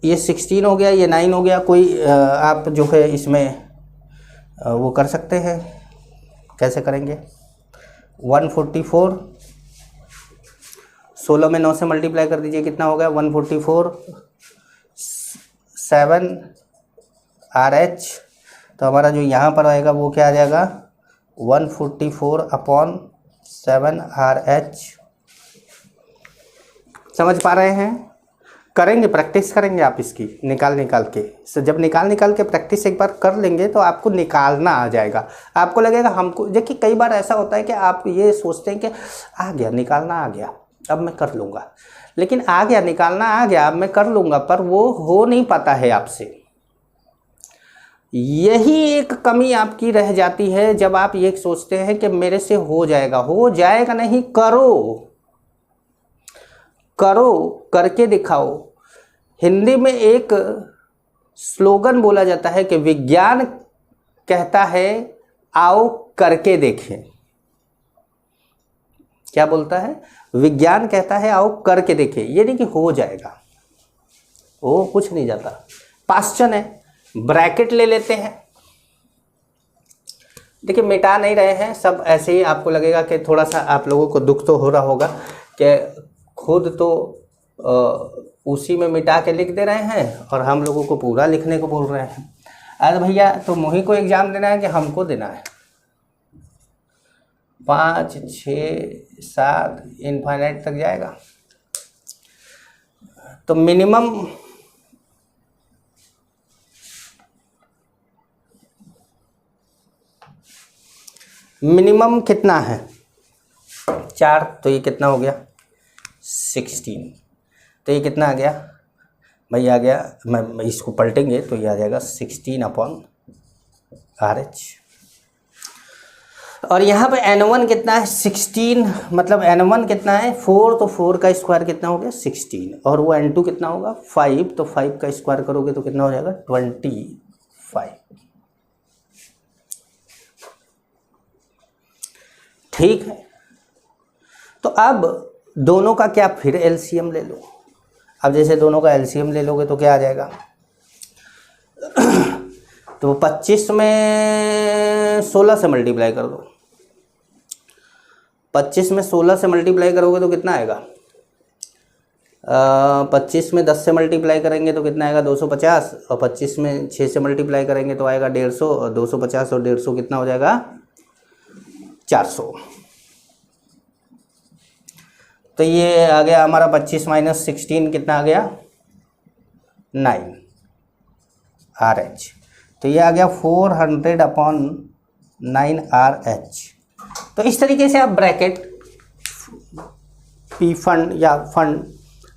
ये 16 हो गया, ये 9 हो गया। कोई आप जो है इसमें वो कर सकते हैं, कैसे करेंगे 144, 16 में 9 से मल्टीप्लाई कर दीजिए, कितना हो गया 144 7 आर एच, तो हमारा जो यहाँ पर आएगा वो क्या आ जाएगा 144 अपॉन 7 आर एच। समझ पा रहे हैं, करेंगे, प्रैक्टिस करेंगे आप इसकी निकाल के। तो जब निकाल के प्रैक्टिस एक बार कर लेंगे तो आपको निकालना आ जाएगा, आपको लगेगा हमको। देखिए कई बार ऐसा होता है कि आप ये सोचते हैं कि आ गया, निकालना आ गया, अब मैं कर लूँगा, लेकिन आ गया, निकालना आ गया, अब मैं कर लूँगा, पर वो हो नहीं पाता है आपसे। यही एक कमी आपकी रह जाती है जब आप ये सोचते हैं कि मेरे से हो जाएगा नहीं, करो, करके दिखाओ। हिंदी में एक स्लोगन बोला जाता है कि विज्ञान कहता है आओ करके देखें। क्या बोलता है, विज्ञान कहता है आओ करके देखें, ये नहीं कि हो जाएगा, वो कुछ नहीं जाता। पास्चन है, ब्रैकेट ले लेते हैं, देखिए मिटा नहीं रहे हैं सब, ऐसे ही आपको लगेगा कि थोड़ा सा आप लोगों को दुख तो हो रहा होगा कि खुद तो उसी में मिटा के लिख दे रहे हैं और हम लोगों को पूरा लिखने को बोल रहे हैं। अरे भैया तो मुही को एग्ज़ाम देना है कि हमको देना है, 5 6 7 इनफाइनाइट तक जाएगा। तो मिनिमम कितना है 4, तो ये कितना हो गया 16, तो ये कितना आ गया भाई, आ गया, मैं इसको पलटेंगे तो ये आ जाएगा 16 अपॉन आर एच। और यहाँ पे n1 कितना है 16, मतलब n1 कितना है 4, तो 4 का स्क्वायर कितना हो गया 16, और वो n2 कितना होगा 5, तो 5 का स्क्वायर करोगे तो कितना हो जाएगा 25। ठीक है, तो अब दोनों का क्या, फिर एलसीएम ले लो। अब जैसे दोनों का एलसीएम ले लोगे तो क्या आ जाएगा तो 25 में 16 से मल्टीप्लाई कर दो, 25 में 16 से मल्टीप्लाई करोगे तो कितना आएगा, 25 में 10 से मल्टीप्लाई करेंगे तो कितना आएगा 250, और 25 में 6 से मल्टीप्लाई करेंगे तो आएगा 150, और 250 और 150 कितना हो जाएगा 400। तो ये आ गया हमारा 25 माइनस 16 कितना आ गया 9 आर एच। तो ये आ गया 400 अपॉन 9RH। तो इस तरीके से आप ब्रैकेट पी फंड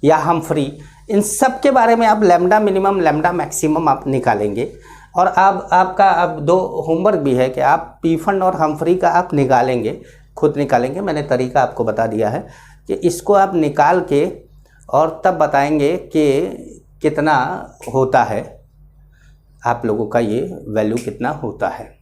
या हम्फ्री, इन सब के बारे में आप लैम्डा मिनिमम लैम्डा मैक्सिमम आप निकालेंगे। और आपका अब 2 होमवर्क भी है कि आप पी फंड और हम्फ्री का आप निकालेंगे, खुद निकालेंगे। मैंने तरीका आपको बता दिया है कि इसको आप निकाल के और तब बताएंगे कि कितना होता है, आप लोगों का ये वैल्यू कितना होता है।